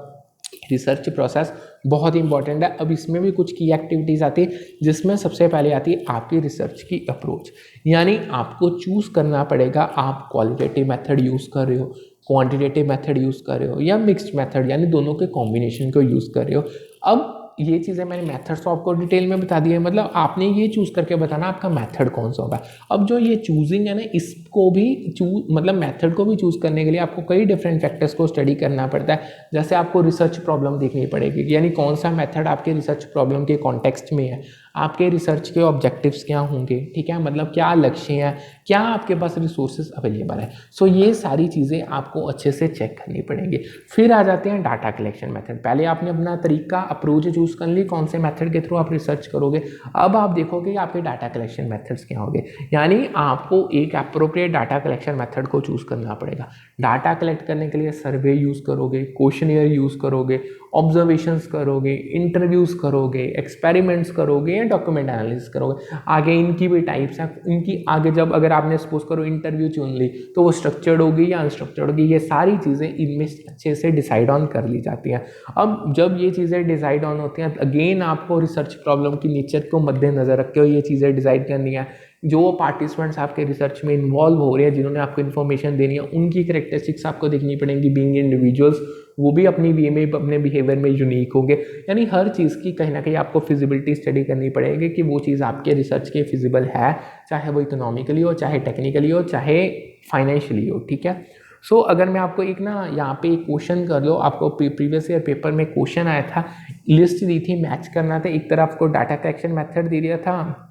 research process बहुत इंपॉर्टेंट है। अब इसमें भी कुछ की एक्टिविटीज़ आती है जिसमें सबसे पहले आती है आपकी रिसर्च की अप्रोच। यानी आपको चूज़ करना पड़ेगा आप क्वालिटेटिव मेथड यूज़ कर रहे हो, क्वांटिटेटिव मेथड यूज़ कर रहे हो या मिक्स्ड मेथड, यानी दोनों के कॉम्बिनेशन को यूज़ कर रहे हो। अब ये चीज़ें मैंने मेथड्स तो आपको डिटेल में बता दी है, मतलब आपने ये चूज़ करके बताना आपका मेथड कौन सा होगा। अब जो ये चूजिंग है ना, इसको भी मतलब मेथड को भी चूज़ करने के लिए आपको कई डिफरेंट फैक्टर्स को स्टडी करना पड़ता है। जैसे आपको रिसर्च प्रॉब्लम देखनी पड़ेगी, यानी कौन सा मेथड आपके रिसर्च प्रॉब्लम के कॉन्टेक्स्ट में है, आपके रिसर्च के ऑब्जेक्टिव्स क्या होंगे, ठीक है, मतलब क्या लक्ष्य हैं, क्या आपके पास रिसोर्सेज अवेलेबल है। सो ये सारी चीज़ें आपको अच्छे से चेक करनी पड़ेंगी। फिर आ जाते हैं डाटा कलेक्शन मेथड। पहले आपने अपना तरीका, अप्रोच चूज़ कर ली, कौन से मेथड के थ्रू आप रिसर्च करोगे। अब आप देखोगे कि आपके डाटा कलेक्शन मेथड्स क्या होंगे, यानी आपको एक अप्रोप्रिएट डाटा कलेक्शन मेथड को चूज़ करना पड़ेगा। डाटा कलेक्ट करने के लिए सर्वे यूज़ करोगे, क्वेश्चनियर यूज़ करोगे, ऑब्जर्वेशंस करोगे, इंटरव्यूज़ करोगे, एक्सपेरिमेंट्स करोगे या हैं, डॉक्यूमेंट एनालिसिस करोगे। आगे इनकी भी टाइप्स हैं, इनकी आगे जब अगर आपने सपोज करो इंटरव्यू चुन ली तो वो स्ट्रक्चर्ड होगी या अनस्ट्रक्चर्ड होगी, ये सारी चीज़ें इनमें अच्छे से डिसाइड ऑन कर ली जाती हैं। अब जब ये चीज़ें डिसाइड ऑन होती हैं, अगेन आपको रिसर्च प्रॉब्लम की नेचर को मद्देनजर रख के ये चीज़ें डिसाइड करनी है। जो पार्टिसिपेंट्स आपके रिसर्च में इन्वॉल्व हो रहे हैं, जिन्होंने आपको इन्फॉर्मेशन देनी है, उनकी करेक्टरिस्टिक्स आपको देखनी पड़ेंगी। बीइंग इंडिविजुअल्स, वो भी अपनी वे में, अपने बिहेवियर में यूनिक होंगे। यानी हर चीज़ की कहीं ना कहीं आपको फिजिबिलिटी स्टडी करनी पड़ेगी कि वो चीज़ आपके रिसर्च के फिजिबल है, चाहे वो इकोनॉमिकली हो, चाहे टेक्निकली हो, चाहे फाइनेंशियली हो। ठीक है। सो अगर मैं आपको एक ना यहाँ पे एक क्वेश्चन कर लो, आपको प्रीवियस ईयर पेपर में क्वेश्चन आया था, लिस्ट दी थी, मैच करना था। एक तरफ आपको डाटा कलेक्शन मेथड दे दिया था,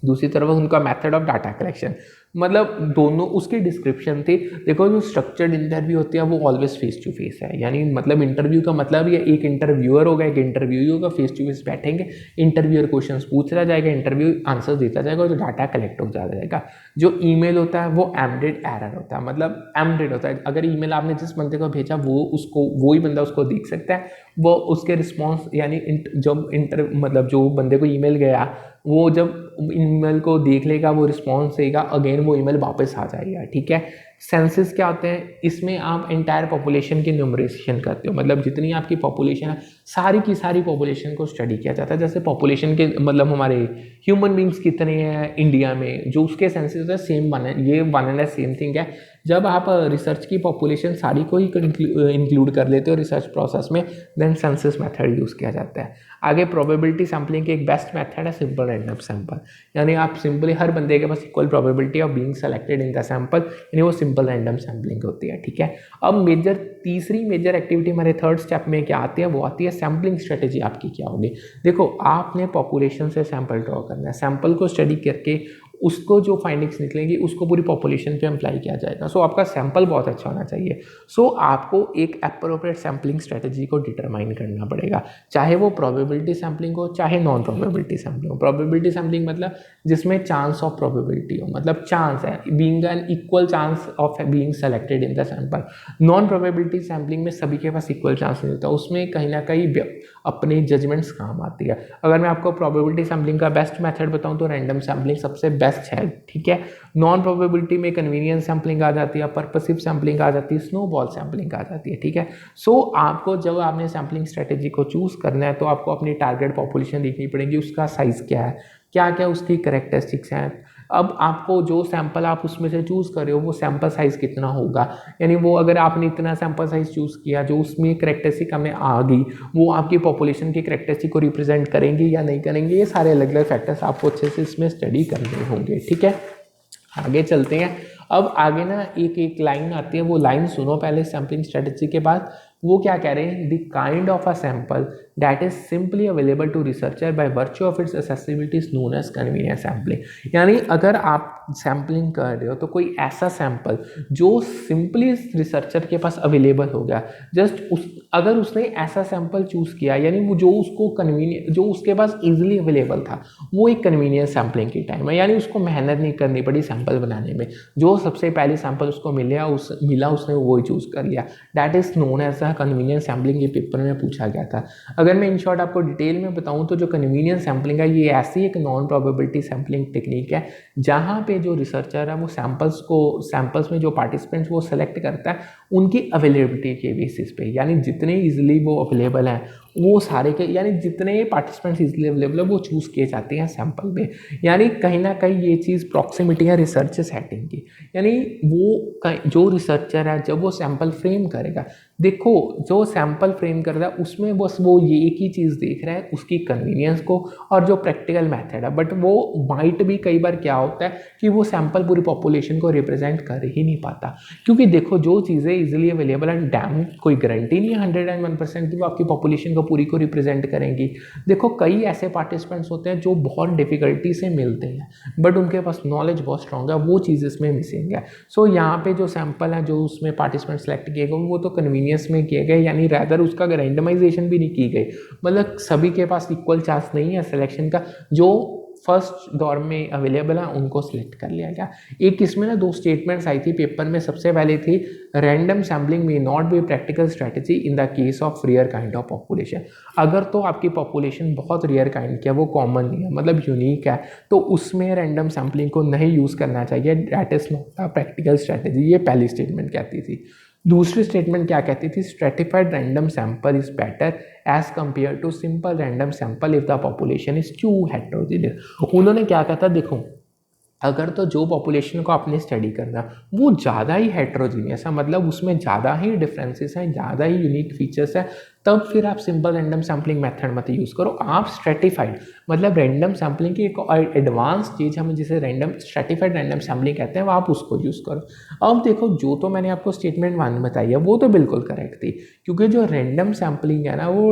दूसरी तरफ उनका मेथड ऑफ डाटा कलेक्शन, मतलब दोनों उसकी डिस्क्रिप्शन थी। देखो जो स्ट्रक्चर्ड इंटरव्यू होती है वो ऑलवेज फेस टू फेस है, यानी मतलब इंटरव्यू का मतलब ये एक इंटरव्यूअर होगा, एक इंटरव्यू होगा, फेस टू फेस बैठेंगे, इंटरव्यूअर क्वेश्चंस पूछता जाएगा, इंटरव्यू आंसर देता जाएगा और जो डाटा कलेक्ट हो जाएगा। जो ईमेल होता है वो एम्बेडेड एरर होता है, मतलब एम्बेडेड होता है। अगर ईमेल आपने जिस बंदे को भेजा वो उसको, वही बंदा उसको देख सकता है, वो उसके रिस्पॉन्स यानी जब मतलब जो बंदे को ईमेल गया वो जब ईमेल को देख लेगा, वो रिस्पॉन्स देगा, अगेन वो ईमेल वापस आ जाएगा। ठीक है। सेंसस क्या होते हैं, इसमें आप एंटायर पॉपुलेशन की न्यूमरेशन करते हो, मतलब जितनी आपकी पॉपुलेशन है सारी की सारी पॉपुलेशन को स्टडी किया जाता है। जैसे पॉपुलेशन के मतलब हमारे ह्यूमन बींग्स कितने हैं इंडिया में, जो उसके सेंसस होता है सेम वन है, ये वन एंड सेम थिंग है। जब आप रिसर्च की पॉपुलेशन सारी को ही इंक्लूड कर लेते हो रिसर्च प्रोसेस में, देन सेंसस मेथड यूज़ किया जाता है। आगे प्रोबेबिलिटी सैम्पलिंग की एक बेस्ट मेथड है सिंपल रैंडम सैंपल, यानी आप सिंपली हर बंदे के पास equal probability of being selected in the sample, यानी वो सिंपल रैंडम सैम्पलिंग होती है। ठीक है। अब तीसरी मेजर एक्टिविटी हमारे थर्ड स्टेप में क्या आती है, वो आती है सैम्पलिंग स्ट्रेटेजी आपकी क्या होगी। देखो आपने पॉपुलेशन से सैंपल ड्रॉ करना है, सैंपल को स्टडी करके उसको जो फाइंडिंग्स निकलेंगी उसको पूरी पॉपुलेशन पे अप्लाई किया जाएगा। सो आपका सैंपल बहुत अच्छा होना चाहिए। सो आपको एक अप्रोप्रिएट सैम्पलिंग स्ट्रेटेजी को डिटरमाइन करना पड़ेगा, चाहे वो प्रोबेबिलिटी सैम्पलिंग हो चाहे नॉन प्रोबेबिलिटी सैम्पलिंग हो। प्रोबेबिलिटी सैम्पलिंग मतलब जिसमें चांस ऑफ प्रोबेबिलिटी हो, मतलब चांस है, being an equal chance of being selected in the sample. Non probability sampling में सभी के पास इक्वल चांस नहीं होता, उसमें कहीं ना कहीं अपनी जजमेंट्स काम आती है। अगर मैं आपको प्रोबेबिलिटी सैम्पलिंग का बेस्ट मेथड बताऊं तो रैंडम सैम्पलिंग सबसे बेस्ट है। ठीक है। नॉन प्रोबेबिलिटी में कन्वीनियंस सैम्पलिंग आ जाती है, पर्पसिव सैम्पलिंग आ जाती है, स्नोबॉल सैम्पलिंग आ जाती है। ठीक है। सो आपको जब आपने सैम्पलिंग स्ट्रेटेजी को चूज करना है तो आपको अपनी टारगेट पॉपुलेशन देखनी पड़ेगी, उसका साइज क्या है, क्या क्या उसकी करेक्टरिस्टिक्स हैं। अब आपको जो सैंपल आप उसमें से चूज़ कर रहे हो वो सैंपल साइज़ कितना होगा, यानी वो अगर आपने इतना सैंपल साइज़ चूज़ किया जो उसमें करेक्टरिस्टिक हमें आ गई, वो आपकी पॉपुलेशन की करेक्टरिस्टिक को रिप्रेजेंट करेंगे या नहीं करेंगे, ये सारे अलग अलग फैक्टर्स आपको अच्छे से इसमें स्टडी करने होंगे। ठीक है। आगे चलते हैं। अब आगे ना एक एक लाइन आती है, वो लाइन सुनो पहले सैम्पलिंग स्ट्रेटेजी के बाद। वो क्या कह रहे हैं, the kind of a sample that is simply available to researcher by virtue of its accessibility is known as convenient sampling. यानी अगर आप सैम्पलिंग कर रहे हो तो कोई ऐसा सैंपल जो सिंपली रिसर्चर के पास अवेलेबल हो गया, जस्ट अगर उसने ऐसा सैंपल चूज किया, यानी वो जो उसको कन्वीनियंट, जो उसके पास इजीली अवेलेबल था, वो एक कन्वीनियंस सैम्पलिंग की टाइम है। यानी उसको मेहनत नहीं करनी पड़ी सैंपल बनाने में, जो सबसे पहले सैंपल उसको मिला उसने वही चूज कर लिया, that is known as convenience sampling. ये पेपर में पूछा गया था। अगर मैं इन शॉर्ट आपको डिटेल में बताऊं तो जो कन्वीनियंस सैम्पलिंग है ये ऐसी एक नॉन प्रोबेबिलिटी सैम्पलिंग टेक्निक है जहां पे जो रिसर्चर है वो सैंपल्स में जो पार्टिसिपेंट्स वो सेलेक्ट करता है उनकी अवेलेबिलिटी के बेसिस पे, यानी जितने इजीली वो अवेलेबल हैं वो सारे के, यानी जितने पार्टिसिपेंट्स इजीली अवेलेबल है वो चूज़ किए जाते हैं सैंपल में। यानी कहीं ना कहीं ये चीज़ प्रॉक्सिमिटी है रिसर्च सेटिंग की, यानी वो जो रिसर्चर है जब वो सैंपल फ्रेम करेगा, देखो जो सैंपल फ्रेम कर रहा है उसमें बस वो ये एक ही चीज़ देख रहा है, उसकी कन्वीनियंस को और जो प्रैक्टिकल मेथड है। बट वो माइट भी कई बार क्या होता है कि वो सैंपल पूरी पॉपुलेशन को रिप्रेजेंट कर ही नहीं पाता, क्योंकि देखो जो चीज़ें इजीली अवेलेबल है डैम कोई गारंटी नहीं है 101% की वो आपकी पॉपुलेशन को पूरी को रिप्रेजेंट करेंगी। देखो कई ऐसे पार्टिसिपेंट्स होते हैं जो बहुत डिफिकल्टी से मिलते हैं बट उनके पास नॉलेज बहुत स्ट्रॉन्ग है, वो चीज़ इसमें मिसिंग है। सो यहाँ पे जो सैंपल है जो उसमें पार्टिसिपेंट सेलेक्ट किए गए वो तो कन्वीनियंस में किए गए, यानी रैदर उसका रैंडमाइजेशन भी नहीं की गई, मतलब सभी के पास इक्वल चांस नहीं है सिलेक्शन का। जो फर्स्ट दौर में अवेलेबल है उनको सिलेक्ट कर लिया गया। एक इसमें ना 2 स्टेटमेंट्स आई थी पेपर में। सबसे पहले थी random sampling may not be practical strategy in the case of rare kind of population. अगर तो आपकी पॉपुलेशन बहुत रेयर काइंड की है, वो कॉमन नहीं है, मतलब यूनिक है, तो उसमें रैंडम सैम्पलिंग को नहीं यूज़ करना चाहिए, that is not a practical strategy. ये पहली स्टेटमेंट कहती थी। दूसरी स्टेटमेंट क्या कहती थी? Stratified random sample is better as compare to simple random sample if the population is too heterogeneous. उन्होंने क्या कहा था? देखो, अगर तो जो पॉपुलेशन को आपने स्टडी करना वो ज़्यादा ही हेट्रोजीनियस है, मतलब उसमें ज़्यादा ही डिफरेंसेस हैं, ज़्यादा ही यूनिक फीचर्स हैं, तब फिर आप सिंपल रैंडम सैम्पलिंग मेथड मत यूज़ करो। आप स्ट्रेटिफाइड, मतलब रैंडम सैम्पलिंग की एक एडवांस चीज़ हम जिसे रैंडम स्ट्रेटिफाइड रैंडम सैम्पलिंग कहते हैं, वो आप उसको यूज़ करो। अब देखो, जो तो मैंने आपको स्टेटमेंट 1 बताई है वो तो बिल्कुल करेक्ट थी, क्योंकि जो रैंडम सैम्पलिंग है ना वो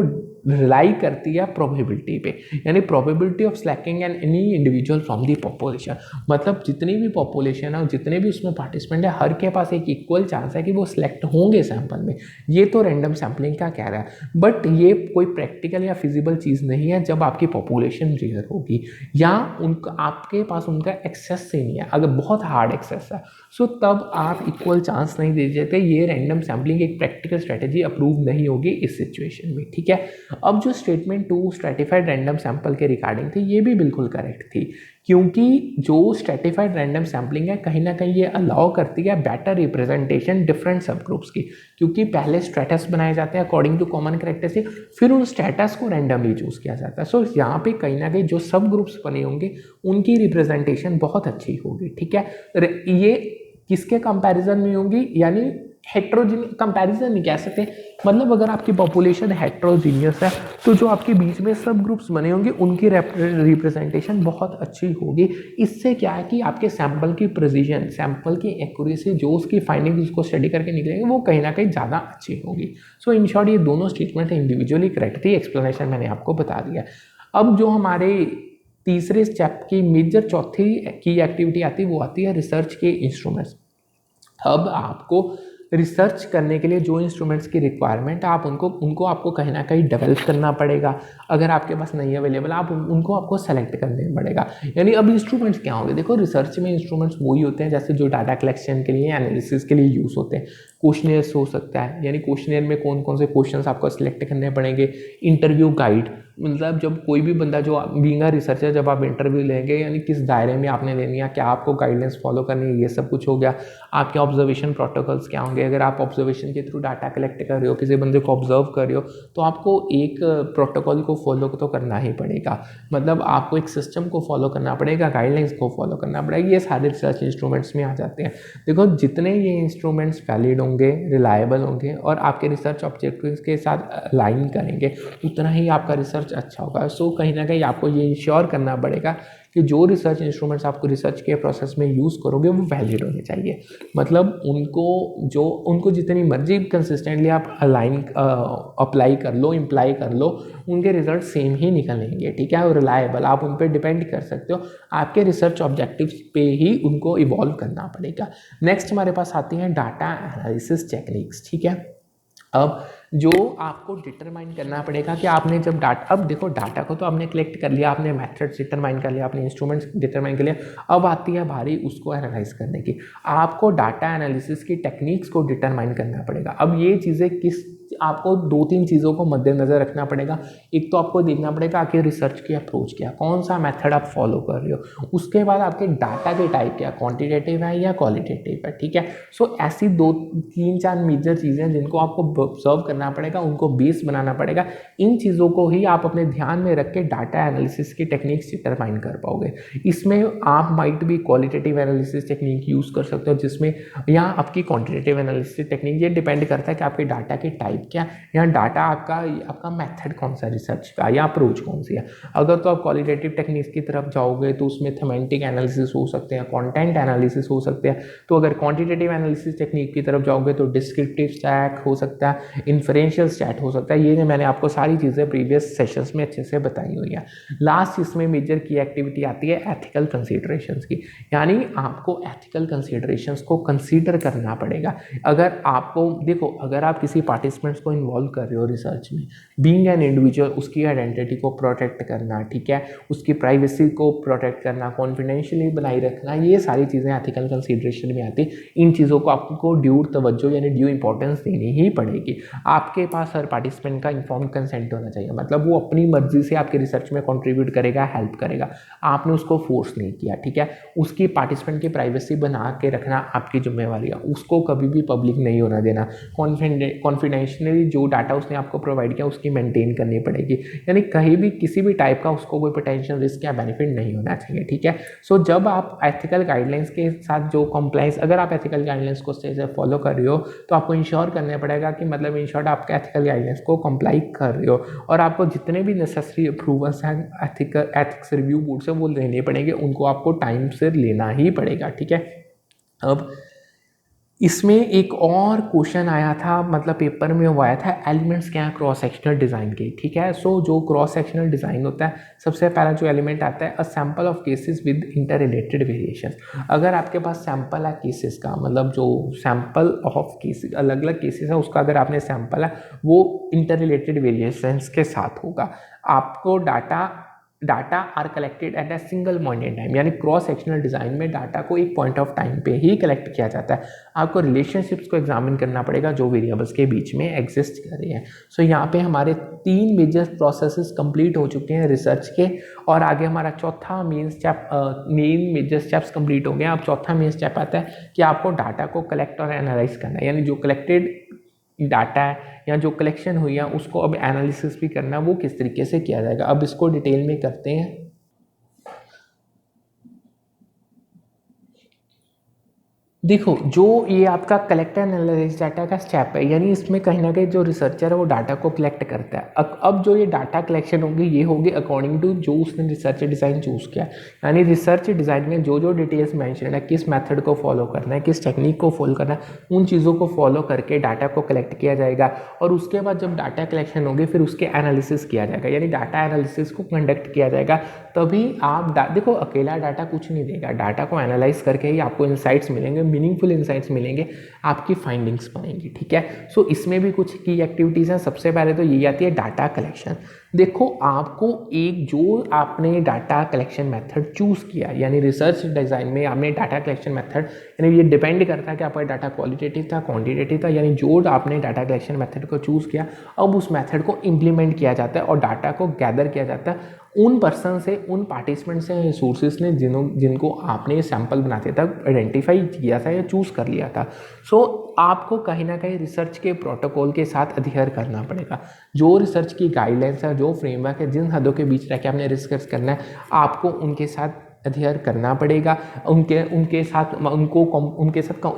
रिलाई करती है प्रोबेबिलिटी पे, यानी probability of selecting an any individual from the population. मतलब जितनी भी पॉपुलेशन है और जितने भी उसमें पार्टिसिपेंट है, हर के पास एक इक्वल चांस है कि वो सिलेक्ट होंगे सैंपल में। ये तो रैंडम सैम्पलिंग का कह रहा है, बट ये कोई प्रैक्टिकल या फिजिबल चीज़ नहीं है जब आपकी पॉपुलेशन रेयर होगी या उनका आपके पास उनका एक्सेस ही नहीं है। अगर बहुत हार्ड एक्सेस है सो तब आप इक्वल चांस नहीं दे देते। ये रैंडम सैम्पलिंग एक प्रैक्टिकल स्ट्रेटेजी अप्रूव नहीं होगी इस सिचुएशन में, ठीक है। अब जो स्टेटमेंट 2 स्ट्रेटिफाइड रैंडम सैंपल के रिगार्डिंग थी, ये भी बिल्कुल करेक्ट थी, क्योंकि जो स्ट्रेटिफाइड रैंडम सैम्पलिंग है कहीं ना कहीं ये अलाउ करती है बेटर रिप्रेजेंटेशन डिफरेंट सब ग्रुप्स की, क्योंकि पहले स्टेटस बनाए जाते हैं अकॉर्डिंग टू कॉमन कैरेक्टरिस्टिक, फिर उन स्टेटस को रैंडमली चूज किया जाता है। सो यहाँ पे कहीं ना कहीं जो सब ग्रुप्स बने होंगे उनकी रिप्रेजेंटेशन बहुत अच्छी होगी, ठीक है। ये किसके कंपैरिजन में होंगी? यानी हेट्रोजीनियस कंपैरिजन नहीं कह सकते, मतलब अगर आपकी पॉपुलेशन हेट्रोजीनियस है तो जो आपके बीच में सब ग्रुप्स बने होंगे उनकी रिप्रेजेंटेशन बहुत अच्छी होगी। इससे क्या है कि आपके सैंपल की प्रिसीजन, सैंपल की एक्यूरेसी, जो उसकी फाइंडिंग्स उसको स्टडी करके निकलेंगे वो कहीं ना कहीं ज़्यादा अच्छी होगी। सो इन शॉर्ट ये दोनों स्टेटमेंट इंडिविजुअली करेक्ट थी, एक्सप्लेनेशन मैंने आपको बता दिया। अब जो हमारे तीसरे स्टेप की मेजर चौथी की एक्टिविटी आती है वो आती है रिसर्च के इंस्ट्रूमेंट्स। अब आपको रिसर्च करने के लिए जो इंस्ट्रूमेंट्स की रिक्वायरमेंट है आप उनको आपको कहीं ना कहीं डेवलप करना पड़ेगा। अगर आपके पास नहीं अवेलेबल आप उनको आपको सेलेक्ट करने पड़ेगा। यानी अब इंस्ट्रूमेंट्स क्या होंगे? देखो, रिसर्च में इंस्ट्रूमेंट्स वही होते हैं जैसे जो डाटा कलेक्शन के लिए, एनालिसिस के लिए यूज़ होते हैं। क्वेश्चनियर्स हो सकता है, यानी क्वेश्चनियर में कौन कौन से क्वेश्चंस आपको सिलेक्ट करने पड़ेंगे। इंटरव्यू गाइड, मतलब जब कोई भी बंदा, जो बीइंग अ रिसर्चर, जब आप इंटरव्यू लेंगे यानी किस दायरे में आपने लेनी है, क्या आपको गाइडलाइंस फॉलो करनी है, ये सब कुछ हो गया। आपके ऑब्जर्वेशन प्रोटोकॉल्स क्या होंगे? अगर आप ऑब्जर्वेशन के थ्रू डाटा कलेक्ट कर रहे हो, किसी बंदे को ऑब्जर्व कर रहे हो, तो आपको एक प्रोटोकॉल को फॉलो तो करना ही पड़ेगा, मतलब आपको एक सिस्टम को फॉलो करना पड़ेगा, गाइडलाइंस को फॉलो करना पड़ेगा। ये सारे रिसर्च इंस्ट्रूमेंट्स में आ जाते हैं। देखो, जितने ये इंस्ट्रूमेंट्स वैलिड होंगे, रिलायबल होंगे और आपके रिसर्च ऑब्जेक्टिव्स के साथ अलाइन करेंगे, उतना ही आपका रिसर्च अच्छा होगा। सो कहीं ना कहीं आपको ये इंश्योर करना पड़ेगा कि जो रिसर्च इंस्ट्रूमेंट्स आपको रिसर्च के प्रोसेस में यूज़ करोगे वो वैलिड होने चाहिए। मतलब उनको जितनी मर्जी कंसिस्टेंटली आप अप्लाई कर लो, इम्प्लाई कर लो, उनके रिजल्ट सेम ही निकलेंगे, ठीक है। और रिलायबल, आप उन पर डिपेंड कर सकते हो। आपके रिसर्च ऑब्जेक्टिव्स पे ही उनको इवॉल्व करना पड़ेगा। नेक्स्ट हमारे पास आती हैं डाटा एनालिसिस टेक्निक्स, ठीक है। अब जो आपको डिटरमाइन करना पड़ेगा कि आपने जब डाटा, अब देखो डाटा को तो आपने कलेक्ट कर लिया, आपने मेथड्स डिटरमाइन कर लिया, आपने इंस्ट्रूमेंट्स डिटरमाइन कर लिया, अब आती है बारी उसको एनालाइज करने की। आपको डाटा एनालिसिस की टेक्निक्स को डिटरमाइन करना पड़ेगा। अब ये चीज़ें आपको 2-3 चीज़ों को मद्देनज़र रखना पड़ेगा। एक तो आपको देखना पड़ेगा कि रिसर्च की अप्रोच क्या, कौन सा मेथड आप फॉलो कर रहे हो। उसके बाद आपके डाटा के टाइप क्या, क्वांटिटेटिव है या क्वालिटेटिव है, ठीक है। सो ऐसी 2-3-4 मेजर चीज़ें जिनको आपको ऑब्जर्व करना पड़ेगा, उनको बेस बनाना पड़ेगा। इन चीज़ों को ही आप अपने ध्यान में रख के डाटा एनालिसिस की टेक्निक्स डिटरमाइन कर पाओगे। इसमें आप माइट भी क्वालिटेटिव एनालिसिस टेक्निक यूज़ कर सकते हो, जिसमें यहाँ आपकी क्वांटिटेटिव एनालिसिस टेक्निक, ये डिपेंड करता है कि आपके डाटा की टाइप क्या, यहाँ डाटा आपका मेथड कौन सा रिसर्च का या अप्रोच कौन सी है। अगर तो आप क्वालिटेटिव टेक्निक्स की तरफ जाओगे तो उसमें थेमेटिक एनालिसिस हो सकते हैं, कंटेंट एनालिसिस हो सकते हैं। तो अगर क्वांटिटेटिव एनालिसिस टेक्निक की तरफ जाओगे तो डिस्क्रिप्टिव स्टैट हो सकता है, इन्फरेंशियल स्टैट हो सकता है। ये मैंने आपको सारी चीज़ें प्रीवियस सेशंस में अच्छे से बताई हुई है। लास्ट इसमें मेजर की एक्टिविटी आती है एथिकल कंसीडरेशंस की, यानी आपको एथिकल कंसीडरेशंस को कंसीडर करना पड़ेगा। अगर आपको देखो, अगर आप किसी पार्टिसिपेंट पार्टिसिपेंट्स को इन्वॉल्व कर रहे हो रिसर्च में, बीइंग एन इंडिविजुअल, उसकी आइडेंटिटी को प्रोटेक्ट करना, ठीक है, उसकी प्राइवेसी को प्रोटेक्ट करना, कॉन्फिडेंशियली बनाए रखना, ये सारी चीज़ें एथिकल कंसीडरेशन में आती। इन चीज़ों को आपको ड्यू तवज्जो यानी ड्यू इंपॉर्टेंस देनी ही पड़ेगी। आपके पास हर पार्टिसिपेंट का इन्फॉर्म कंसेंट होना चाहिए, मतलब वो अपनी मर्जी से आपके रिसर्च में कॉन्ट्रीब्यूट करेगा, हेल्प करेगा, आपने उसको फोर्स नहीं किया, ठीक है। उसकी पार्टिसिपेंट की प्राइवेसी बना के रखना आपकी जिम्मेवारी है, उसको कभी भी पब्लिक नहीं होना देना। कॉन्फिडेंशियली जो डाटा उसने आपको प्रोवाइड किया उसकी मेंटेन करनी पड़ेगी, यानी कहीं भी किसी भी टाइप का उसको कोई पोटेंशियल रिस्क या बेनिफिट नहीं होना चाहिए, ठीक है। सो जब आप एथिकल गाइडलाइंस के साथ जो कंप्लाइंस, अगर आप एथिकल गाइडलाइंस को सही से फॉलो कर रहे हो तो आपको इंश्योर करना पड़ेगा कि मतलब इन शॉर्ट आप एथिकल गाइडलाइंस को कंप्लाई कर रहे हो, और आपको जितने भी नेसेसरी अप्रूवल्स हैं एथिक्स रिव्यू बोर्ड से वो लेने पड़ेंगे, उनको आपको टाइम से लेना ही पड़ेगा, ठीक है। अब इसमें एक और क्वेश्चन आया था, मतलब पेपर में वो आया था, एलिमेंट्स क्या है क्रॉस सेक्शनल डिज़ाइन के, ठीक है। सो जो क्रॉस सेक्शनल डिज़ाइन होता है, सबसे पहला जो एलिमेंट आता है, a sample of cases with inter related variation. अगर आपके पास सैम्पल है केसेस का, मतलब जो सैम्पल ऑफ केसेस, अलग अलग केसेस है, उसका अगर आपने सैम्पल है वो इंटर रिलेटेड वेरिएशंस के साथ होगा। आपको data are collected at a single point in time, यानी क्रॉस सेक्शनल डिज़ाइन में डाटा को एक पॉइंट ऑफ टाइम पे ही कलेक्ट किया जाता है। आपको रिलेशनशिप्स को एग्जामिन करना पड़ेगा जो वेरिएबल्स के बीच में एग्जिस्ट कर रहे हैं। सो यहाँ पे हमारे 3 मेजर प्रोसेसेस कंप्लीट हो चुके हैं रिसर्च के, और आगे हमारा चौथा मेन मेजर स्टेप्स कंप्लीट हो गए। अब चौथा मेन स्टेप आता है कि आपको डाटा को कलेक्ट और एनालाइज करना है, यानी जो कलेक्टेड डाटा है या जो कलेक्शन हुई है उसको अब एनालिसिस भी करना, वो किस तरीके से किया जाएगा। अब इसको डिटेल में करते हैं। देखो, जो ये आपका कलेक्ट एंड एनालाइज डाटा का स्टेप है, यानी इसमें कहीं ना कहीं जो रिसर्चर है वो डाटा को कलेक्ट करता है। अब जो ये डाटा कलेक्शन होगी ये होगी अकॉर्डिंग टू जो उसने रिसर्च डिज़ाइन चूज़ किया, यानी रिसर्च डिज़ाइन में जो जो डिटेल्स मेंशन है, किस मेथड को फॉलो करना है, किस टेक्निक को फॉलो करना है, उन चीज़ों को फॉलो करके डाटा को कलेक्ट किया जाएगा। और उसके बाद जब डाटा कलेक्शन होगी फिर उसके एनालिसिस किया जाएगा, यानी डाटा एनालिसिस को कंडक्ट किया जाएगा। तभी आप देखो, अकेला डाटा कुछ नहीं देगा, डाटा को एनालाइज करके ही आपको इंसाइट्स मिलेंगे, मीनिंगफुल इंसाइट्स मिलेंगे, आपकी फाइंडिंग्स बनेंगी, ठीक है। सो इसमें भी कुछ की एक्टिविटीज़ हैं। सबसे पहले तो ये आती है डाटा कलेक्शन। देखो, आपको एक जो आपने डाटा कलेक्शन मेथड चूज़ किया, यानी रिसर्च डिज़ाइन में आपने डाटा कलेक्शन मेथड, यानी ये डिपेंड करता है कि आपका डाटा क्वालिटेटिव था क्वांटिटेटिव था, यानी जो आपने डाटा कलेक्शन मेथड को चूज़ किया, अब उस मेथड को इम्प्लीमेंट किया जाता है और डाटा को गैदर किया जाता है उन पर्सन से, उन पार्टिसिपेंट से, सोर्सेज ने जिनको आपने सैंपल बनाते तक आइडेंटिफाई किया था या चूज़ कर लिया था। सो आपको कहीं ना कहीं रिसर्च के प्रोटोकॉल के साथ अध्ययन करना पड़ेगा। जो रिसर्च की गाइडलाइंस है, जो फ्रेमवर्क है, जिन हदों के बीच रह के आपने रिसर्च करना है, आपको उनके साथ अध्ययन करना पड़ेगा। उनके साथ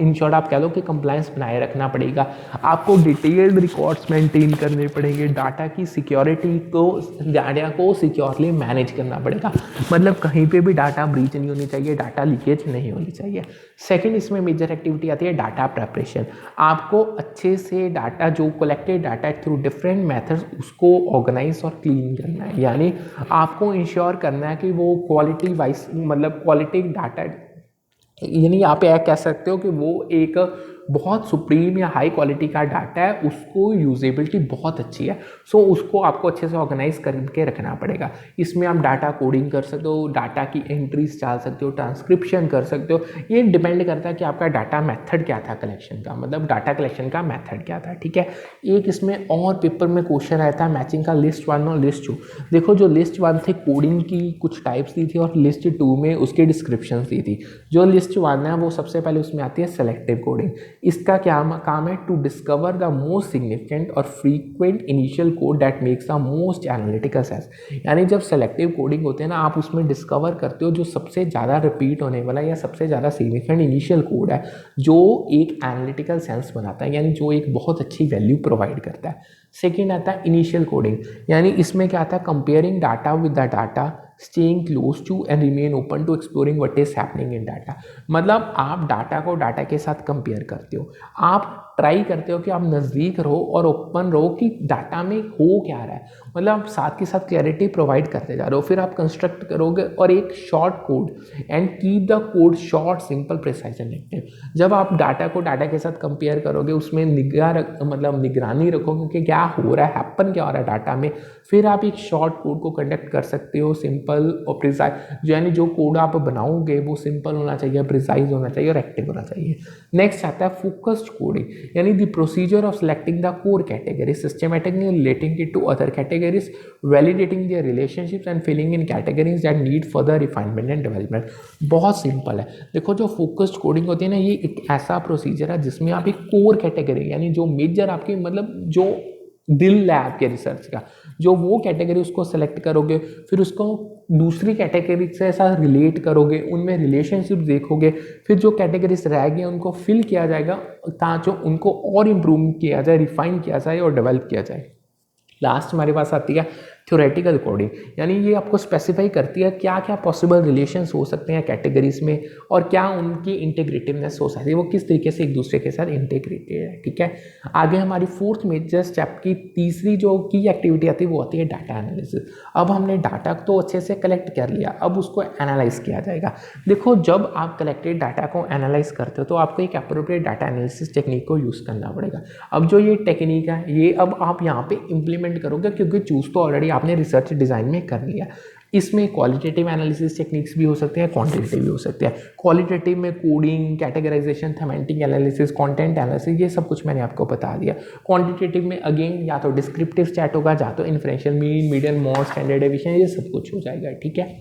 इन शॉर्ट आप कह लो कि कंप्लायंस बनाए रखना पड़ेगा। आपको डिटेल्ड रिकॉर्ड्स मेंटेन करने पड़ेंगे, डाटा की सिक्योरिटी को, डाटा को सिक्योरली मैनेज करना पड़ेगा, मतलब कहीं पे भी डाटा ब्रीच नहीं होनी चाहिए, डाटा लीकेज नहीं होनी चाहिए। सेकंड इसमें मेजर एक्टिविटी आती है डाटा प्रेपरेशन। आपको अच्छे से डाटा, जो collected data through different methods, उसको ऑर्गेनाइज और क्लीन करना है, यानी आपको इंश्योर करना है कि वो क्वालिटी वाइज, मतलब क्वालिटी डाटा, यानी आप यह कह सकते हो कि वो एक बहुत सुप्रीम या हाई क्वालिटी का डाटा है, उसको यूजेबिलिटी बहुत अच्छी है। सो उसको आपको अच्छे से ऑर्गेनाइज करके रखना पड़ेगा। इसमें आप डाटा कोडिंग कर सकते हो, डाटा की एंट्रीज डाल सकते हो, ट्रांसक्रिप्शन कर सकते हो। ये डिपेंड करता है कि आपका डाटा मेथड क्या था कलेक्शन का, मतलब डाटा कलेक्शन का मेथड क्या था, ठीक है। एक इसमें और पेपर में क्वेश्चन आया था मैचिंग का लिस्ट 1 और लिस्ट 2। देखो, जो लिस्ट 1 थी कोडिंग की कुछ टाइप्स दी थी और लिस्ट 2 में उसकी डिस्क्रिप्शन दी थी। जो लिस्ट 1 है वो सबसे पहले उसमें आती है सेलेक्टिव कोडिंग। इसका क्या काम है, to discover the most significant और frequent initial code that makes the most analytical sense. यानी जब सेलेक्टिव कोडिंग होते हैं ना, आप उसमें डिस्कवर करते हो जो सबसे ज़्यादा रिपीट होने वाला या सबसे ज़्यादा सिग्निफिकेंट इनिशियल कोड है, जो एक एनालिटिकल सेंस बनाता है, यानी जो एक बहुत अच्छी वैल्यू प्रोवाइड करता है। सेकेंड आता है इनिशियल कोडिंग, यानी इसमें क्या आता है, comparing data with the data, staying close to and remain open to exploring what is happening in data. मतलब आप डाटा को डाटा के साथ कंपेयर करते हो, आप ट्राई करते हो कि आप नज़दीक रहो और ओपन रहो कि डाटा में हो क्या रहा है, मतलब आप साथ के साथ क्लैरिटी प्रोवाइड करते जा रहे हो। फिर आप कंस्ट्रक्ट करोगे और एक short code and keep the code short, simple, precise and active. जब आप डाटा को डाटा के साथ कंपेयर करोगे, उसमें मतलब निगरानी रखोगे कि क्या हो रहा है, हैपन क्या हो रहा है डाटा में, फिर आप एक शॉर्ट कोड को कंडक्ट कर सकते हो, सिंपल और प्रिसाइज। यानी जो कोड आप बनाओगे वो सिंपल होना चाहिए, प्रिसाइज होना चाहिए और एक्टिव होना चाहिए। नेक्स्ट आता है फोकस्ड कोडिंग, यानी the procedure of selecting the core category, systematically relating it to other categories, validating their relationships and filling in categories that need further refinement and development. बहुत simple है। देखो जो focused coding होती है ना, ये एक ऐसा प्रोसीजर है जिसमें आप एक कोर कैटेगरी, यानी जो मेजर आपकी मतलब जो दिल है आपके रिसर्च का, जो वो कैटेगरी उसको सेलेक्ट करोगे, फिर उसको दूसरी कैटेगरी से ऐसा रिलेट करोगे, उनमें रिलेशनशिप देखोगे, फिर जो कैटेगरीज रह गए उनको फिल किया जाएगा ताकि उनको और इम्प्रूव किया जाए, रिफाइन किया जाए और डेवलप किया जाए। लास्ट हमारे पास आती है थ्योरेटिकल कोडिंग, यानी ये आपको स्पेसिफाई करती है क्या क्या पॉसिबल रिलेशंस हो सकते हैं कैटेगरीज में और क्या उनकी इंटीग्रेटिवनेस हो सकती है, वो किस तरीके से एक दूसरे के साथ इंटीग्रेटेड है। ठीक है, आगे हमारी फोर्थ मेजर स्टेप की तीसरी जो की एक्टिविटी आती है वो आती है डाटा एनालिसिस। अब हमने डाटा तो अच्छे से कलेक्ट कर लिया, अब उसको एनालाइज किया जाएगा। देखो जब आप कलेक्टेड डाटा को एनालाइज करते हो तो आपको एक अप्रोप्रिएट डाटा एनालिसिस टेक्निक को यूज़ करना पड़ेगा। अब जो ये टेक्निक है ये अब आप यहाँ पे इम्प्लीमेंट करोगे, क्योंकि चूज़ तो ऑलरेडी आपने रिसर्च डिज़ाइन में कर लिया। इसमें क्वालिटेटिव एनालिसिस टेक्निक्स भी हो सकते हैं, क्वांटिटेटिव भी हो सकते हैं। क्वालिटेटिव में coding, categorization, thematic analysis, content analysis, ये सब कुछ मैंने आपको बता दिया। क्वांटिटेटिव में अगेन या तो डिस्क्रिप्टिव चैट होगा, या तो inferential mean, median, mode, standard deviation, ये सब कुछ हो जाएगा। ठीक है,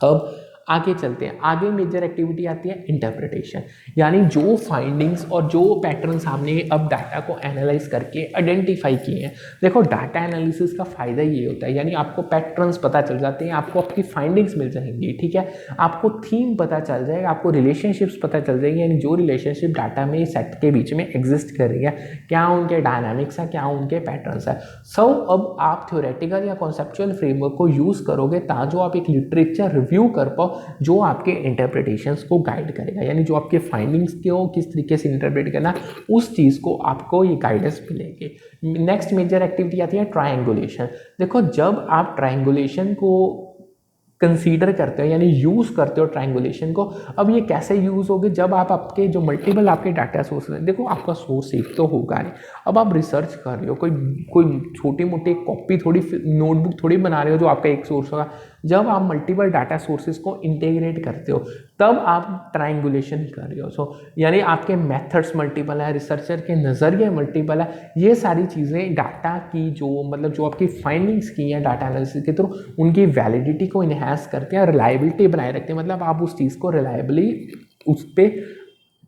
अब आगे चलते हैं। आगे मेजर एक्टिविटी आती है इंटरप्रिटेशन, यानी जो फाइंडिंग्स और जो पैटर्न्स हमने अब डाटा को एनालाइज करके आइडेंटिफाई किए हैं। देखो डाटा एनालिसिस का फ़ायदा ये होता है, यानी आपको पैटर्न्स पता चल जाते हैं, आपको आपकी फाइंडिंग्स मिल जाएंगी। ठीक है, आपको थीम पता चल जाएगा, आपको रिलेशनशिप्स पता चल जाएंगे, यानी जो रिलेशनशिप डाटा में सेट के बीच में एग्जिस्ट कर रही है, क्या उनके डायनामिक्स है, क्या उनके पैटर्न्स है। सो अब आप थ्योरेटिकल या कॉन्सेप्चुअल फ्रेमवर्क को यूज़ करोगे ताकि आप एक लिटरेचर रिव्यू कर पाओ जो आपके इंटरप्रिटेशंस को गाइड करेगा, यानी जो आपके फाइंडिंग्स को किस तरीके से इंटरप्रेट करना, उस चीज़ को आपको ये गाइडेंस मिलेगी। नेक्स्ट मेजर एक्टिविटी आती है ट्रायंगुलेशन। देखो जब आप ट्रायंगुलेशन को कंसीडर करते हो यानी यूज़ करते हो ट्रायंगुलेशन को, अब ये कैसे यूज़ होगी, जब आप आपके जो मल्टीपल आपके डाटा सोर्स हैं, देखो आपका सोर्स एक तो होगा नहीं, अब आप रिसर्च कर रहे हो, कोई छोटी मोटी कॉपी थोड़ी नोटबुक थोड़ी बना रहे हो जो आपका एक सोर्स होगा। जब आप मल्टीपल डाटा सोर्सेज को इंटीग्रेट करते हो तब आप ट्रायंगुलेशन कर रहे हो। सो यानी आपके मेथड्स मल्टीपल है, रिसर्चर के नज़रिए मल्टीपल है, ये सारी चीज़ें डाटा की जो मतलब जो आपकी फाइंडिंग्स की हैं डाटा एनालिसिस के थ्रू, उनकी वैलिडिटी को इन्हांस करते हैं, रिलायबिलिटी बनाए रखते हैं, मतलब आप उस चीज़ को रिलायबली उस पर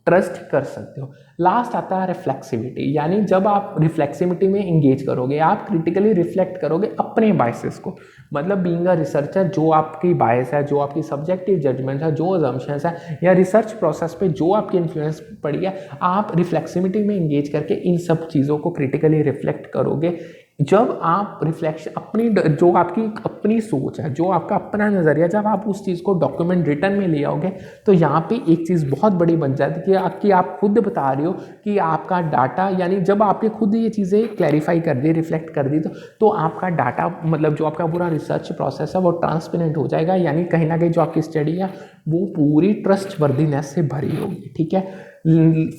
ट्रस्ट कर सकते हो। लास्ट आता है रिफ्लेक्सिविटी, यानी जब आप रिफ्लेक्सिविटी में इंगेज करोगे, आप क्रिटिकली रिफ्लेक्ट करोगे अपने बायसेस को, मतलब बीइंग अ रिसर्चर जो आपकी बायस है, जो आपकी सब्जेक्टिव जजमेंट है, जो अजम्पशंस है या रिसर्च प्रोसेस पे जो आपकी इन्फ्लुएंस पड़ी है, आप रिफ्लेक्सिविटी में इंगेज करके इन सब चीज़ों को क्रिटिकली रिफ्लेक्ट करोगे। जब आप रिफ्लेक्शन अपनी जो आपकी अपनी सोच है, जो आपका अपना नज़रिया, जब आप उस चीज़ को डॉक्यूमेंट रिटर्न में ले आओगे तो यहाँ पे एक चीज़ बहुत बड़ी बन जाती है कि आप खुद बता रहे हो कि आपका डाटा, यानी जब आपने खुद ये चीज़ें क्लैरिफाई कर दी, रिफ्लेक्ट कर दी, तो आपका डाटा मतलब जो आपका पूरा रिसर्च प्रोसेस है वो ट्रांसपेरेंट हो जाएगा, यानी कहीं ना कहीं जो आपकी स्टडी है वो पूरी ट्रस्टवर्दीनेस से भरी होगी। ठीक है,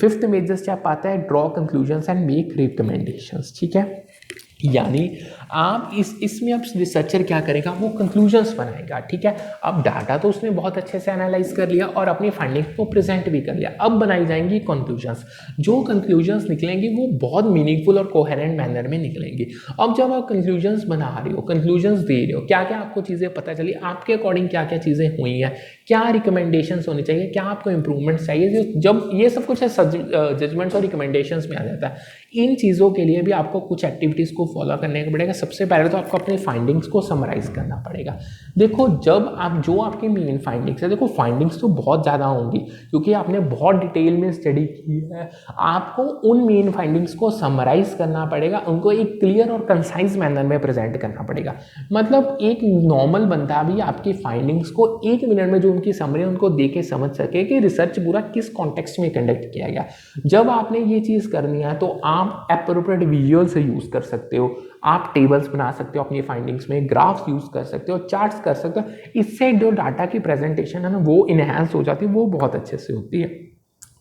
फिफ्थ मेजर स्टेप आता है draw conclusions and make recommendations. ठीक है, यानी आप इसमें अब रिसर्चर क्या करेगा, वो कंक्लूजन्स बनाएगा। ठीक है, अब डाटा तो उसने बहुत अच्छे से एनालाइज कर लिया और अपनी फाइंडिंग को प्रेजेंट भी कर लिया, अब बनाई जाएंगी कंक्लूजन्स। जो कंक्लूजन्स निकलेंगी वो बहुत मीनिंगफुल और कोहेरेंट मैनर में निकलेंगी। अब जब आप कंक्लूजन्स बना रहे हो, कंक्लूजन्स दे रहे हो, क्या क्या आपको चीज़ें पता चली, आपके अकॉर्डिंग क्या क्या चीज़ें हुई हैं, क्या रिकमेंडेशंस होनी चाहिए, क्या आपको इंप्रूवमेंट्स चाहिए, जब ये सब कुछ जजमेंट्स और रिकमेंडेशंस में आ जाता है। इन चीज़ों के लिए भी आपको कुछ एक्टिविटीज़ को फॉलो करने का पड़ेगा। सबसे पहले तो आपको अपनी फाइंडिंग्स को समराइज करना पड़ेगा। देखो जब आप जो आपकी मेन फाइंडिंग्स है, देखो फाइंडिंग्स तो बहुत ज़्यादा होंगी क्योंकि आपने बहुत डिटेल में स्टडी की है। आपको उन मेन फाइंडिंग्स को समराइज करना पड़ेगा, उनको एक क्लियर और कंसाइज मैनर में प्रेजेंट करना पड़ेगा। मतलब एक नॉर्मल बंदा भी आपकी फाइंडिंग्स को 1 मिनट में जो उनकी समरी है उनको देख के समझ सके कि रिसर्च पूरा किस कॉन्टेक्स्ट में कंडक्ट किया गया। जब आपने ये चीज़ करनी है तो आप एप्रोप्रिएट विजुअल से यूज़ कर सकते हो, आप टेबल्स बना सकते हो अपनी फाइंडिंग्स में, ग्राफ्स यूज़ कर सकते हो, चार्ट्स कर सकते हो। इससे जो डाटा की प्रेजेंटेशन है ना वो इन्हेंस हो जाती है, वो बहुत अच्छे से होती है।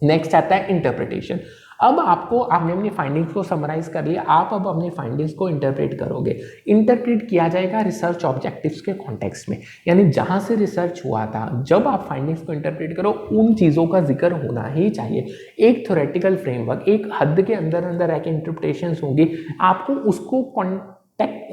नेक्स्ट आता है इंटरप्रिटेशन। अब आपने अपनी फाइंडिंग्स को समराइज कर लिया, आप अब अपनी फाइंडिंग्स को इंटरप्रेट करोगे। इंटरप्रेट किया जाएगा रिसर्च ऑब्जेक्टिव्स के कॉन्टेक्स्ट में, यानी जहां से रिसर्च हुआ था। जब आप फाइंडिंग्स को इंटरप्रेट करो उन चीज़ों का जिक्र होना ही चाहिए। एक थ्योरेटिकल फ्रेमवर्क, एक हद के अंदर अंदर रह के इंटरप्रिटेशंस होंगी, आपको उसको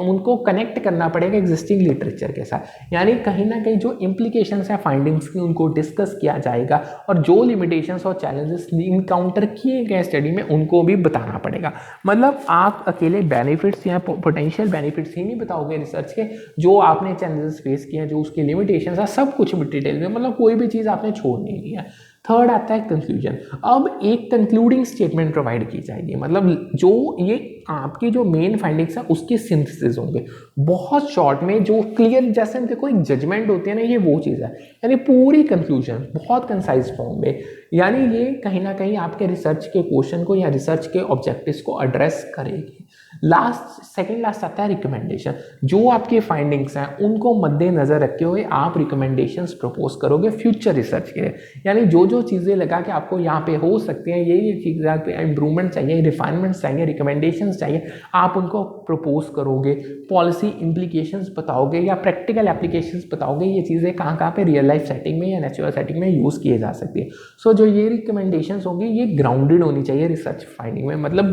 उनको कनेक्ट करना पड़ेगा एग्जिस्टिंग लिटरेचर के साथ। यानी कहीं ना कहीं जो इम्प्लीकेशंस है फाइंडिंग्स की उनको डिस्कस किया जाएगा और जो लिमिटेशंस और चैलेंजेस इनकाउंटर किए गए स्टडी में उनको भी बताना पड़ेगा। मतलब आप अकेले बेनिफिट्स या पोटेंशियल बेनिफिट्स ही नहीं बताओगे रिसर्च के, जो आपने चैलेंजेस फेस किए हैं, जो उसकी लिमिटेशंस है, सब कुछ डिटेल में, मतलब कोई भी चीज़ आपने छोड़नी नहीं है। थर्ड आता है कंक्लूजन। अब एक कंक्लूडिंग स्टेटमेंट प्रोवाइड की जाएगी, मतलब जो ये आपकी जो मेन फाइंडिंग्स है उसकी सिंथेसिस होंगे बहुत शॉर्ट में, जो क्लियर, जैसे देखो एक जजमेंट होती है ना, ये वो चीज़ है। यानी पूरी कंक्लूजन बहुत कंसाइज फॉर्म में, यानी ये कहीं ना कहीं आपके रिसर्च के क्वेश्चन को या रिसर्च के ऑब्जेक्टिव्स को एड्रेस करेगी। सेकंड लास्ट आता है रिकमेंडेशन। जो आपकी फाइंडिंग्स हैं उनको मद्देनजर रखते हुए आप रिकमेंडेशंस प्रपोज करोगे फ्यूचर रिसर्च के लिए। यानी जो जो चीज़ें लगा कि आपको यहाँ पे हो सकती हैं, ये चीज़ें पे इम्प्रूवमेंट चाहिए, रिफाइनमेंट्स चाहिए, रिकमेंडेशंस चाहिए, आप उनको प्रपोज करोगे। पॉलिसी इम्प्लीकेशंस बताओगे या प्रैक्टिकल एप्लीकेशंस बताओगे, ये चीज़ें कहाँ कहाँ पे रियल लाइफ सेटिंग में या नेचुरल सेटिंग में यूज़ किए जा सकती है। सो जो ये रिकमेंडेशंस होंगी ये ग्राउंडेड होनी चाहिए रिसर्च फाइंडिंग में, मतलब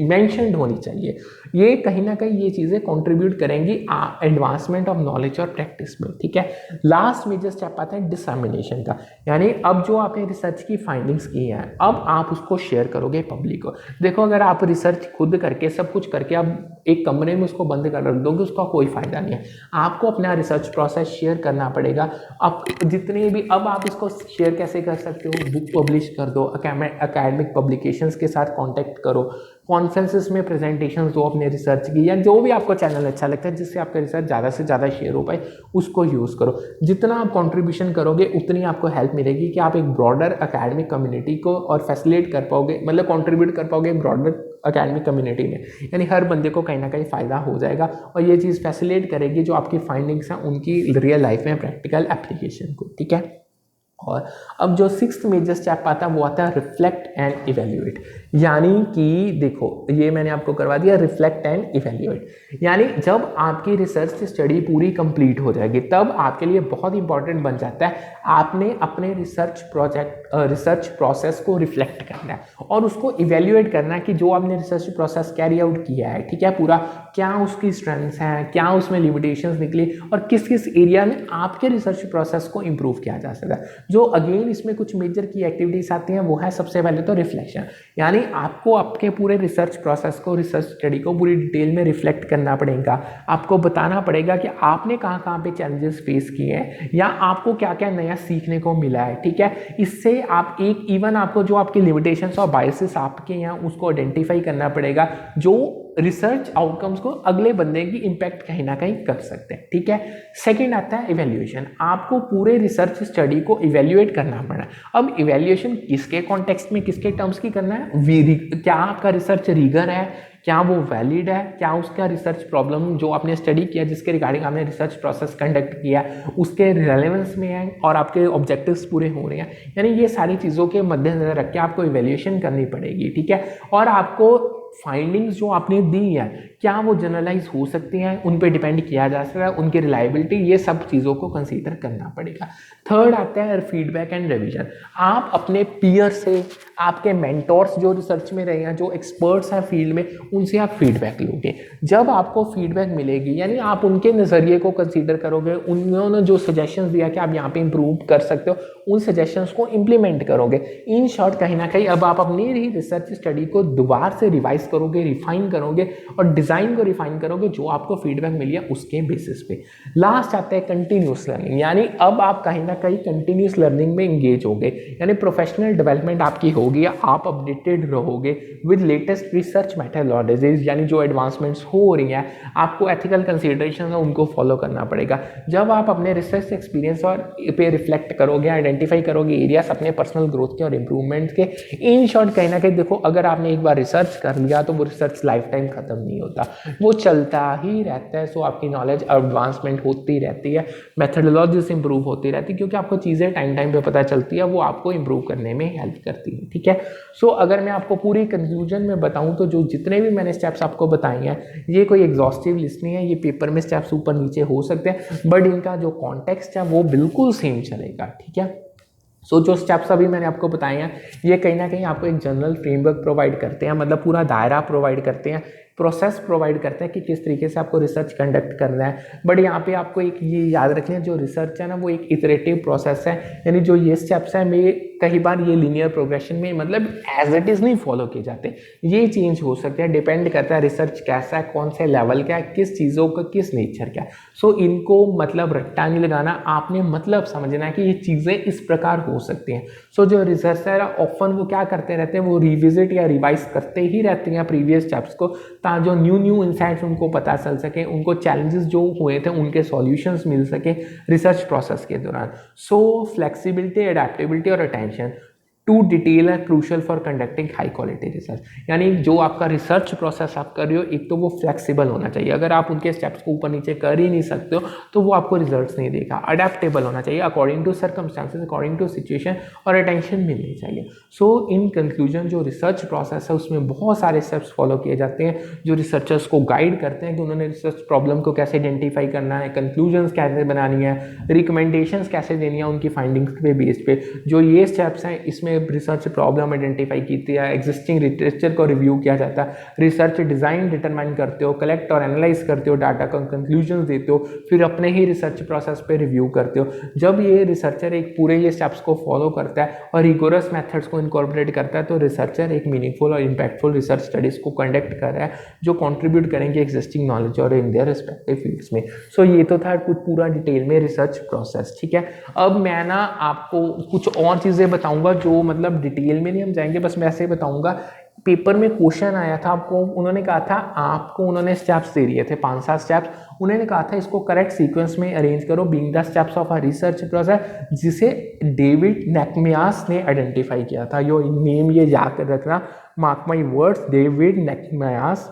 मेंशन्ड होनी चाहिए। ये कहीं ना कहीं ये चीज़ें कंट्रीब्यूट करेंगी एडवांसमेंट ऑफ नॉलेज और प्रैक्टिस में। ठीक है, लास्ट मेजर स्टेप आता है डिसमिनेशन का। यानी अब जो आपने रिसर्च की फाइंडिंग्स की हैं, अब आप उसको शेयर करोगे पब्लिक को। देखो अगर आप रिसर्च खुद करके सब कुछ करके अब एक कमरे में उसको बंद कर रख दोगे, उसका कोई फायदा नहीं है। आपको अपना रिसर्च प्रोसेस शेयर करना पड़ेगा। अब जितने भी, अब आप इसको शेयर कैसे कर सकते हो, बुक पब्लिश कर दो, एकेडमिक पब्लिकेशंस के साथ कांटेक्ट करो, कॉन्फ्रेंसेस में प्रेजेंटेशंस दो अपने रिसर्च की, या जो भी आपको चैनल अच्छा लगता है जिससे आपका रिसर्च ज़्यादा से ज़्यादा शेयर हो पाए उसको यूज़ करो। जितना आप कंट्रीब्यूशन करोगे उतनी आपको हेल्प मिलेगी कि आप एक ब्रॉडर एकेडमिक कम्युनिटी को और फैसिलिटेट कर पाओगे, मतलब कंट्रीब्यूट कर पाओगे ब्रॉडर एकेडमिक कम्युनिटी में। यानी हर बंदे को कहीं ना कहीं फ़ायदा हो जाएगा और ये चीज़ फैसिलिटेट करेगी जो आपकी फाइंडिंग्स हैं उनकी रियल लाइफ में प्रैक्टिकल एप्लीकेशन को। ठीक है, और अब जो 6th मेजर स्टेप आता है वो आता है रिफ्लेक्ट एंड इवेल्युएट। यानी कि देखो ये मैंने आपको करवा दिया रिफ्लेक्ट एंड इवेल्युएट। यानी जब आपकी रिसर्च स्टडी पूरी कंप्लीट हो जाएगी तब आपके लिए बहुत इंपॉर्टेंट बन जाता है आपने अपने रिसर्च प्रोसेस को रिफ्लेक्ट करना है और उसको इवेल्युएट करना है कि जो आपने रिसर्च प्रोसेस कैरी आउट किया है, ठीक है, पूरा क्या उसकी स्ट्रेंथ्स हैं, क्या उसमें लिमिटेशंस निकली और किस किस एरिया में आपके रिसर्च प्रोसेस को इम्प्रूव किया जा सकता है। जो अगेन इसमें कुछ मेजर की एक्टिविटीज आती हैं वो है सबसे पहले तो रिफ्लेक्शन। यानी आपको आपके पूरे रिसर्च प्रोसेस को, रिसर्च स्टडी को पूरी डिटेल में रिफ्लेक्ट करना पड़ेगा। आपको बताना पड़ेगा कि आपने कहाँ कहाँ पे चैलेंजेस फेस किए हैं या आपको क्या क्या नया सीखने को मिला है। ठीक है, इससे आप एक इवन आपको जो आपकी लिमिटेशंस और बायसेस आपके यहाँ उसको आइडेंटिफाई करना पड़ेगा जो रिसर्च आउटकम्स को अगले बंदे की इम्पैक्ट कहीं ना कहीं कर सकते हैं। ठीक है, सेकंड आता है इवैल्यूएशन। आपको पूरे रिसर्च स्टडी को इवैल्यूएट करना पड़ा है। अब इवैल्यूएशन किसके कॉन्टेक्स्ट में, किसके टर्म्स की करना है, क्या आपका रिसर्च रीगर है, क्या वो वैलिड है, क्या उसका रिसर्च प्रॉब्लम जो आपने स्टडी किया जिसके रिगार्डिंग आपने रिसर्च प्रोसेस कंडक्ट किया उसके रिलेवेंस में है और आपके ऑब्जेक्टिव्स पूरे हो रहे हैं। यानी ये सारी चीज़ों के मद्देनजर रख के आपको इवैल्यूएशन करनी पड़ेगी। ठीक है, और आपको फाइंडिंग्स जो आपने दी है क्या वो जनरलाइज हो सकती हैं, उन पे डिपेंड किया जा सकता है, उनकी रिलायबिलिटी, ये सब चीज़ों को कंसीडर करना पड़ेगा। थर्ड आता है फीडबैक एंड रिवीजन। आप अपने पीयर से, आपके मेंटोर्स जो रिसर्च में रहे हैं, जो एक्सपर्ट्स हैं फील्ड में, उनसे आप फीडबैक लोगे। जब आपको फीडबैक मिलेगी यानी आप उनके नज़रिए को कंसीडर करोगे, उन्होंने जो सजेशंस दिया कि आप यहाँ पे इम्प्रूव कर सकते हो उन सजेशंस को इम्प्लीमेंट करोगे। इन शॉर्ट कहीं ना कहीं अब आप अपनी रिसर्च स्टडी को दोबारा से रिवाइज करोगे, रिफाइन करोगे और डिज़ाइन को रिफाइन करोगे जो आपको फीडबैक मिली है उसके बेसिस पे। लास्ट आता है कंटिन्यूस लर्निंग, यानी अब आप कहीं ना कहीं कंटिन्यूस लर्निंग में इंगेज होगे, यानी प्रोफेशनल डेवलपमेंट आपकी होगी, आप अपडेटेड रहोगे विद लेटेस्ट रिसर्च मेथोडोलॉजीज, यानी जो एडवांसमेंट्स हो रही हैं आपको एथिकल कंसिडरेशन है उनको फॉलो करना पड़ेगा। जब आप अपने रिसर्च एक्सपीरियंस और पे रिफ्लेक्ट करोगे, आइडेंटिफाई करोगे एरियाज अपने पर्सनल ग्रोथ के और इंप्रूवमेंट के, इन शॉर्ट कहीं ना कहीं देखो अगर आपने एक बार रिसर्च कर लिया तो वो रिसर्च लाइफ टाइम खत्म नहीं होता, वो चलता ही रहता है। सो आपकी नॉलेज एडवांसमेंट होती रहती है, मेथडोलॉजीज इंप्रूव होती रहती है, क्योंकि आपको चीज़ें टाइम टाइम पे पता चलती है, वो आपको इंप्रूव करने में हेल्प करती है। ठीक है, सो अगर मैं आपको पूरी कंक्लूजन में बताऊं तो जो जितने भी मैंने स्टेप्स आपको बताए हैं ये कोई एग्जॉस्टिव लिस्ट नहीं है, ये पेपर में स्टेप्स ऊपर नीचे हो सकते हैं बट इनका जो कॉन्टेक्स्ट है वो बिल्कुल सेम चलेगा। ठीक है, सो जो स्टेप्स अभी मैंने आपको बताए हैं ये कहीं ना कहीं आपको एक जनरल फ्रेमवर्क प्रोवाइड करते हैं, मतलब पूरा दायरा प्रोवाइड करते हैं, प्रोसेस प्रोवाइड करते हैं कि किस तरीके से आपको रिसर्च कंडक्ट करना है। बट यहाँ पे आपको एक ये याद रखना है जो रिसर्च है ना वो एक इटरेटिव प्रोसेस है, यानी जो ये स्टेप्स हैं मैं कई बार ये लीनियर प्रोग्रेशन में मतलब एज इट इज़ नहीं फॉलो किए जाते, ये चेंज हो सकते हैं, डिपेंड करता है रिसर्च कैसा है, कौन से लेवल का है, किस चीज़ों का किस नेचर का है। सो इनको मतलब रट्टा नहीं लगाना, आपने मतलब समझना है कि ये चीज़ें इस प्रकार हो सकती हैं। सो जो रिसर्चर है ऑफन वो क्या करते रहते हैं, वो रिविजिट या रिवाइज करते ही रहते हैं प्रीवियस स्टेप्स को, ताकि जो न्यू इंसाइट्स उनको पता चल सके, उनको चैलेंजेस जो हुए थे उनके सॉल्यूशंस मिल सके रिसर्च प्रोसेस के दौरान। सो फ्लेक्सिबिलिटी, एडेप्टेबिलिटी और अटेंशन टू डिटेल है crucial for conducting high quality research, यानी जो आपका रिसर्च प्रोसेस आप कर रहे हो एक तो वो फ्लेक्सिबल होना चाहिए, अगर आप उनके स्टेप्स को ऊपर नीचे कर ही नहीं सकते हो तो वो आपको रिजल्ट्स नहीं देगा। अडेप्टेबल होना चाहिए according to circumstances, according to situation, और अटेंशन मिलनी चाहिए। सो इन कंक्लूजन जो रिसर्च प्रोसेस है उसमें बहुत सारे स्टेप्स फॉलो किए जाते हैं जो रिसर्चर्स को गाइड करते हैं कि उन्होंने रिसर्च प्रॉब्लम को कैसे आइडेंटिफाई करना है, कंक्लूजन्स कैसे बनानी है, रिकमेंडेशंस कैसे देनी है उनकी फाइंडिंग्स पे बेस्ड पे। जो ये स्टेप्स हैं इसमें रिसर्च प्रॉब्लम आइडेंटिफाई की है, एग्जिस्टिंग लिटरेचर को रिव्यू किया जाता है, रिसर्च डिजाइन डिटरमाइन करते हो, कलेक्ट और एनालाइज करते हो, डाटा का कंक्लूजन्स देते हो, फिर अपने ही रिसर्च प्रोसेस पे रिव्यू करते हो। जब ये रिसर्चर एक पूरे ये स्टेप्स को फॉलो करता है और रिगोरस मेथड्स को इनकॉर्पोरेट करता है तो रिसर्चर एक मीनिंगफुल और इम्पैक्टफुल रिसर्च स्टडीज को कंडक्ट कर रहा है जो कंट्रीब्यूट करेंगे एग्जिस्टिंग नॉलेज और इन देयर रिस्पेक्टिव फील्ड्स में। सो ये तो था कुछ पूरा डिटेल में रिसर्च प्रोसेस। ठीक है, अब मैं ना आपको कुछ और चीज़ें बताऊंगा जो मतलब डिटेल में नहीं हम जाएंगे, बस मैं ऐसे बताऊंगा। पेपर में क्वेश्चन आया था, आपको उन्होंने कहा था, आपको उन्होंने स्टेप्स दे दिए थे 5-7 स्टेप्स, उन्होंने कहा था इसको करेक्ट सीक्वेंस में अरेंज करो being the steps of a research process, जिसे डेविड नेकमियास ने आइडेंटिफाई किया था। यो नेम ये याद रखना, मार्क माई वर्ड्स, डेविड नेकमियास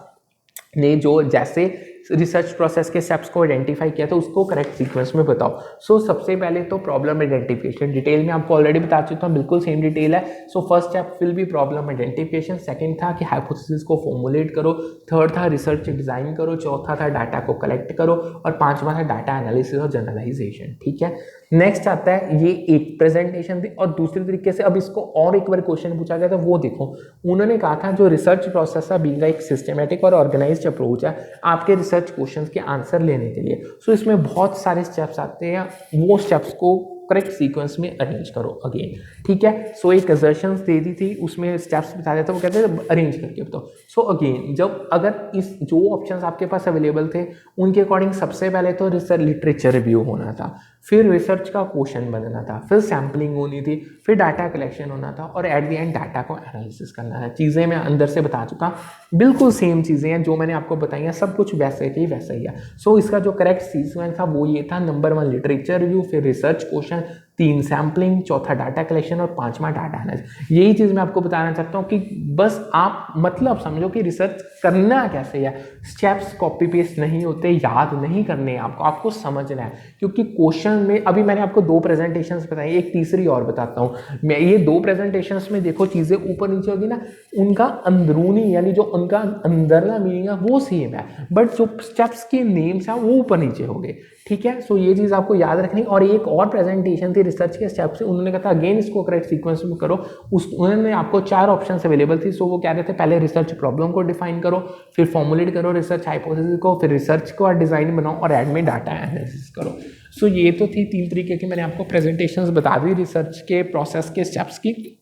ने जो जैसे रिसर्च प्रोसेस के स्टेप्स को आइडेंटिफाई किया था उसको करेक्ट सीक्वेंस में बताओ। सो सबसे पहले तो प्रॉब्लम आइडेंटिफिकेशन, डिटेल में आपको ऑलरेडी बता चुका हूँ, बिल्कुल सेम डिटेल है। So first step will be problem identification, second था कि हाइपोथेसिस को फॉर्मुलेट करो, थर्ड था रिसर्च डिजाइन करो, चौथा था डाटा को कलेक्ट करो, और पांचवा था डाटा एनालिसिस और जनरलाइजेशन। ठीक है, नेक्स्ट आता है ये एक प्रेजेंटेशन थी और दूसरे तरीके से अब इसको और एक बार क्वेश्चन पूछा गया था, वो देखो उन्होंने कहा था जो रिसर्च प्रोसेस है बीइंग एक सिस्टमेटिक और ऑर्गेनाइज्ड अप्रोच है आपके रिसर्च क्वेश्चंस के आंसर लेने के लिए। सो इसमें बहुत सारे स्टेप्स आते हैं, वो स्टेप्स को करेक्ट सीक्वेंस में अरेंज करो अगेन। ठीक है, सो एक असर्शंस दे दी थी, उसमें स्टेप्स बता दिया था, वो कहते हैं अरेंज करके बताओ। सो अगेन जब अगर इस जो ऑप्शंस आपके पास अवेलेबल थे उनके अकॉर्डिंग सबसे पहले तो रिसर्च लिटरेचर रिव्यू होना था, फिर रिसर्च का क्वेश्चन बनना था, फिर सैम्पलिंग होनी थी, फिर डाटा कलेक्शन होना था, और एट द एंड डाटा को एनालिसिस करना है। चीज़ें मैं अंदर से बता चुका, बिल्कुल सेम चीज़ें हैं जो मैंने आपको बताई हैं, सब कुछ वैसे ही वैसा ही है। सो इसका जो करेक्ट सीक्वेंस था वो ये था, नंबर 1 लिटरेचर रिव्यू, फिर रिसर्च क्वेश्चन, 3 सैम्पलिंग, चौथा डाटा कलेक्शन और 5वां डाटा एनालिसिस। यही चीज़ मैं आपको बताना चाहता हूँ कि बस आप मतलब समझो कि रिसर्च करना कैसे है, स्टेप्स कॉपी पेस्ट नहीं होते, याद नहीं करने आपको, आपको समझना है। क्योंकि क्वेश्चन में अभी मैंने आपको 2 प्रेजेंटेशंस बताई, एक तीसरी और बताता हूँ मैं। ये 2 प्रेजेंटेशंस में देखो चीज़ें ऊपर नीचे होगी ना, उनका अंदरूनी यानी जो उनका अंदरला मीनिंग है वो सेम है, बट जो स्टेप्स के नेम्स हैं वो ऊपर नीचे हो गए। ठीक है, सो ये चीज़ आपको याद रखनी। और एक और प्रेजेंटेशन थी रिसर्च के स्टेप से, उन्होंने कहा था अगेन इसको करेक्ट सीक्वेंस में करो। उन्होंने आपको 4 ऑप्शन अवेलेबल थी। सो वो कह रहे थे पहले रिसर्च प्रॉब्लम को डिफाइन करो, फिर फॉर्मुलेट करो रिसर्च हाइपोथेसिस को, फिर रिसर्च को और डिजाइन बनाओ, और एड में डाटा एनालिसिस करो। सो ये तो थी 3 तरीके की मैंने आपको प्रेजेंटेशंस बता दी रिसर्च के प्रोसेस के स्टेप्स की।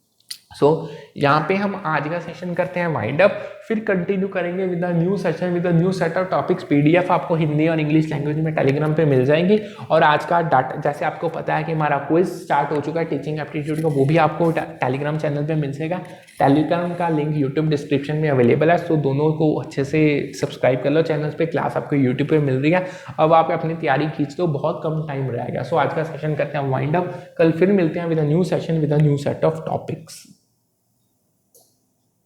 सो यहाँ पे हम आज का सेशन करते हैं वाइंड अप। फिर कंटिन्यू करेंगे with the new session with the new set of topics. PDF आपको हिंदी और इंग्लिश लैंग्वेज में टेलीग्राम पे मिल जाएंगी। और आज का डाटा, जैसे आपको पता है कि हमारा क्विज स्टार्ट हो चुका है टीचिंग एप्टीट्यूड का, वो भी आपको टेलीग्राम चैनल पे मिल जाएगा। टेलीग्राम का लिंक यूट्यूब डिस्क्रिप्शन में अवेलेबल है, सो दोनों को अच्छे से सब्सक्राइब कर लो चैनल्स पे। क्लास आपको यूट्यूब पे मिल रही है, अब आप अपनी तैयारी खींच दो, बहुत कम टाइम रहेगा। सो आज का सेशन करते हैं वाइंड अप, कल फिर मिलते हैं with a new session with a new set of topics.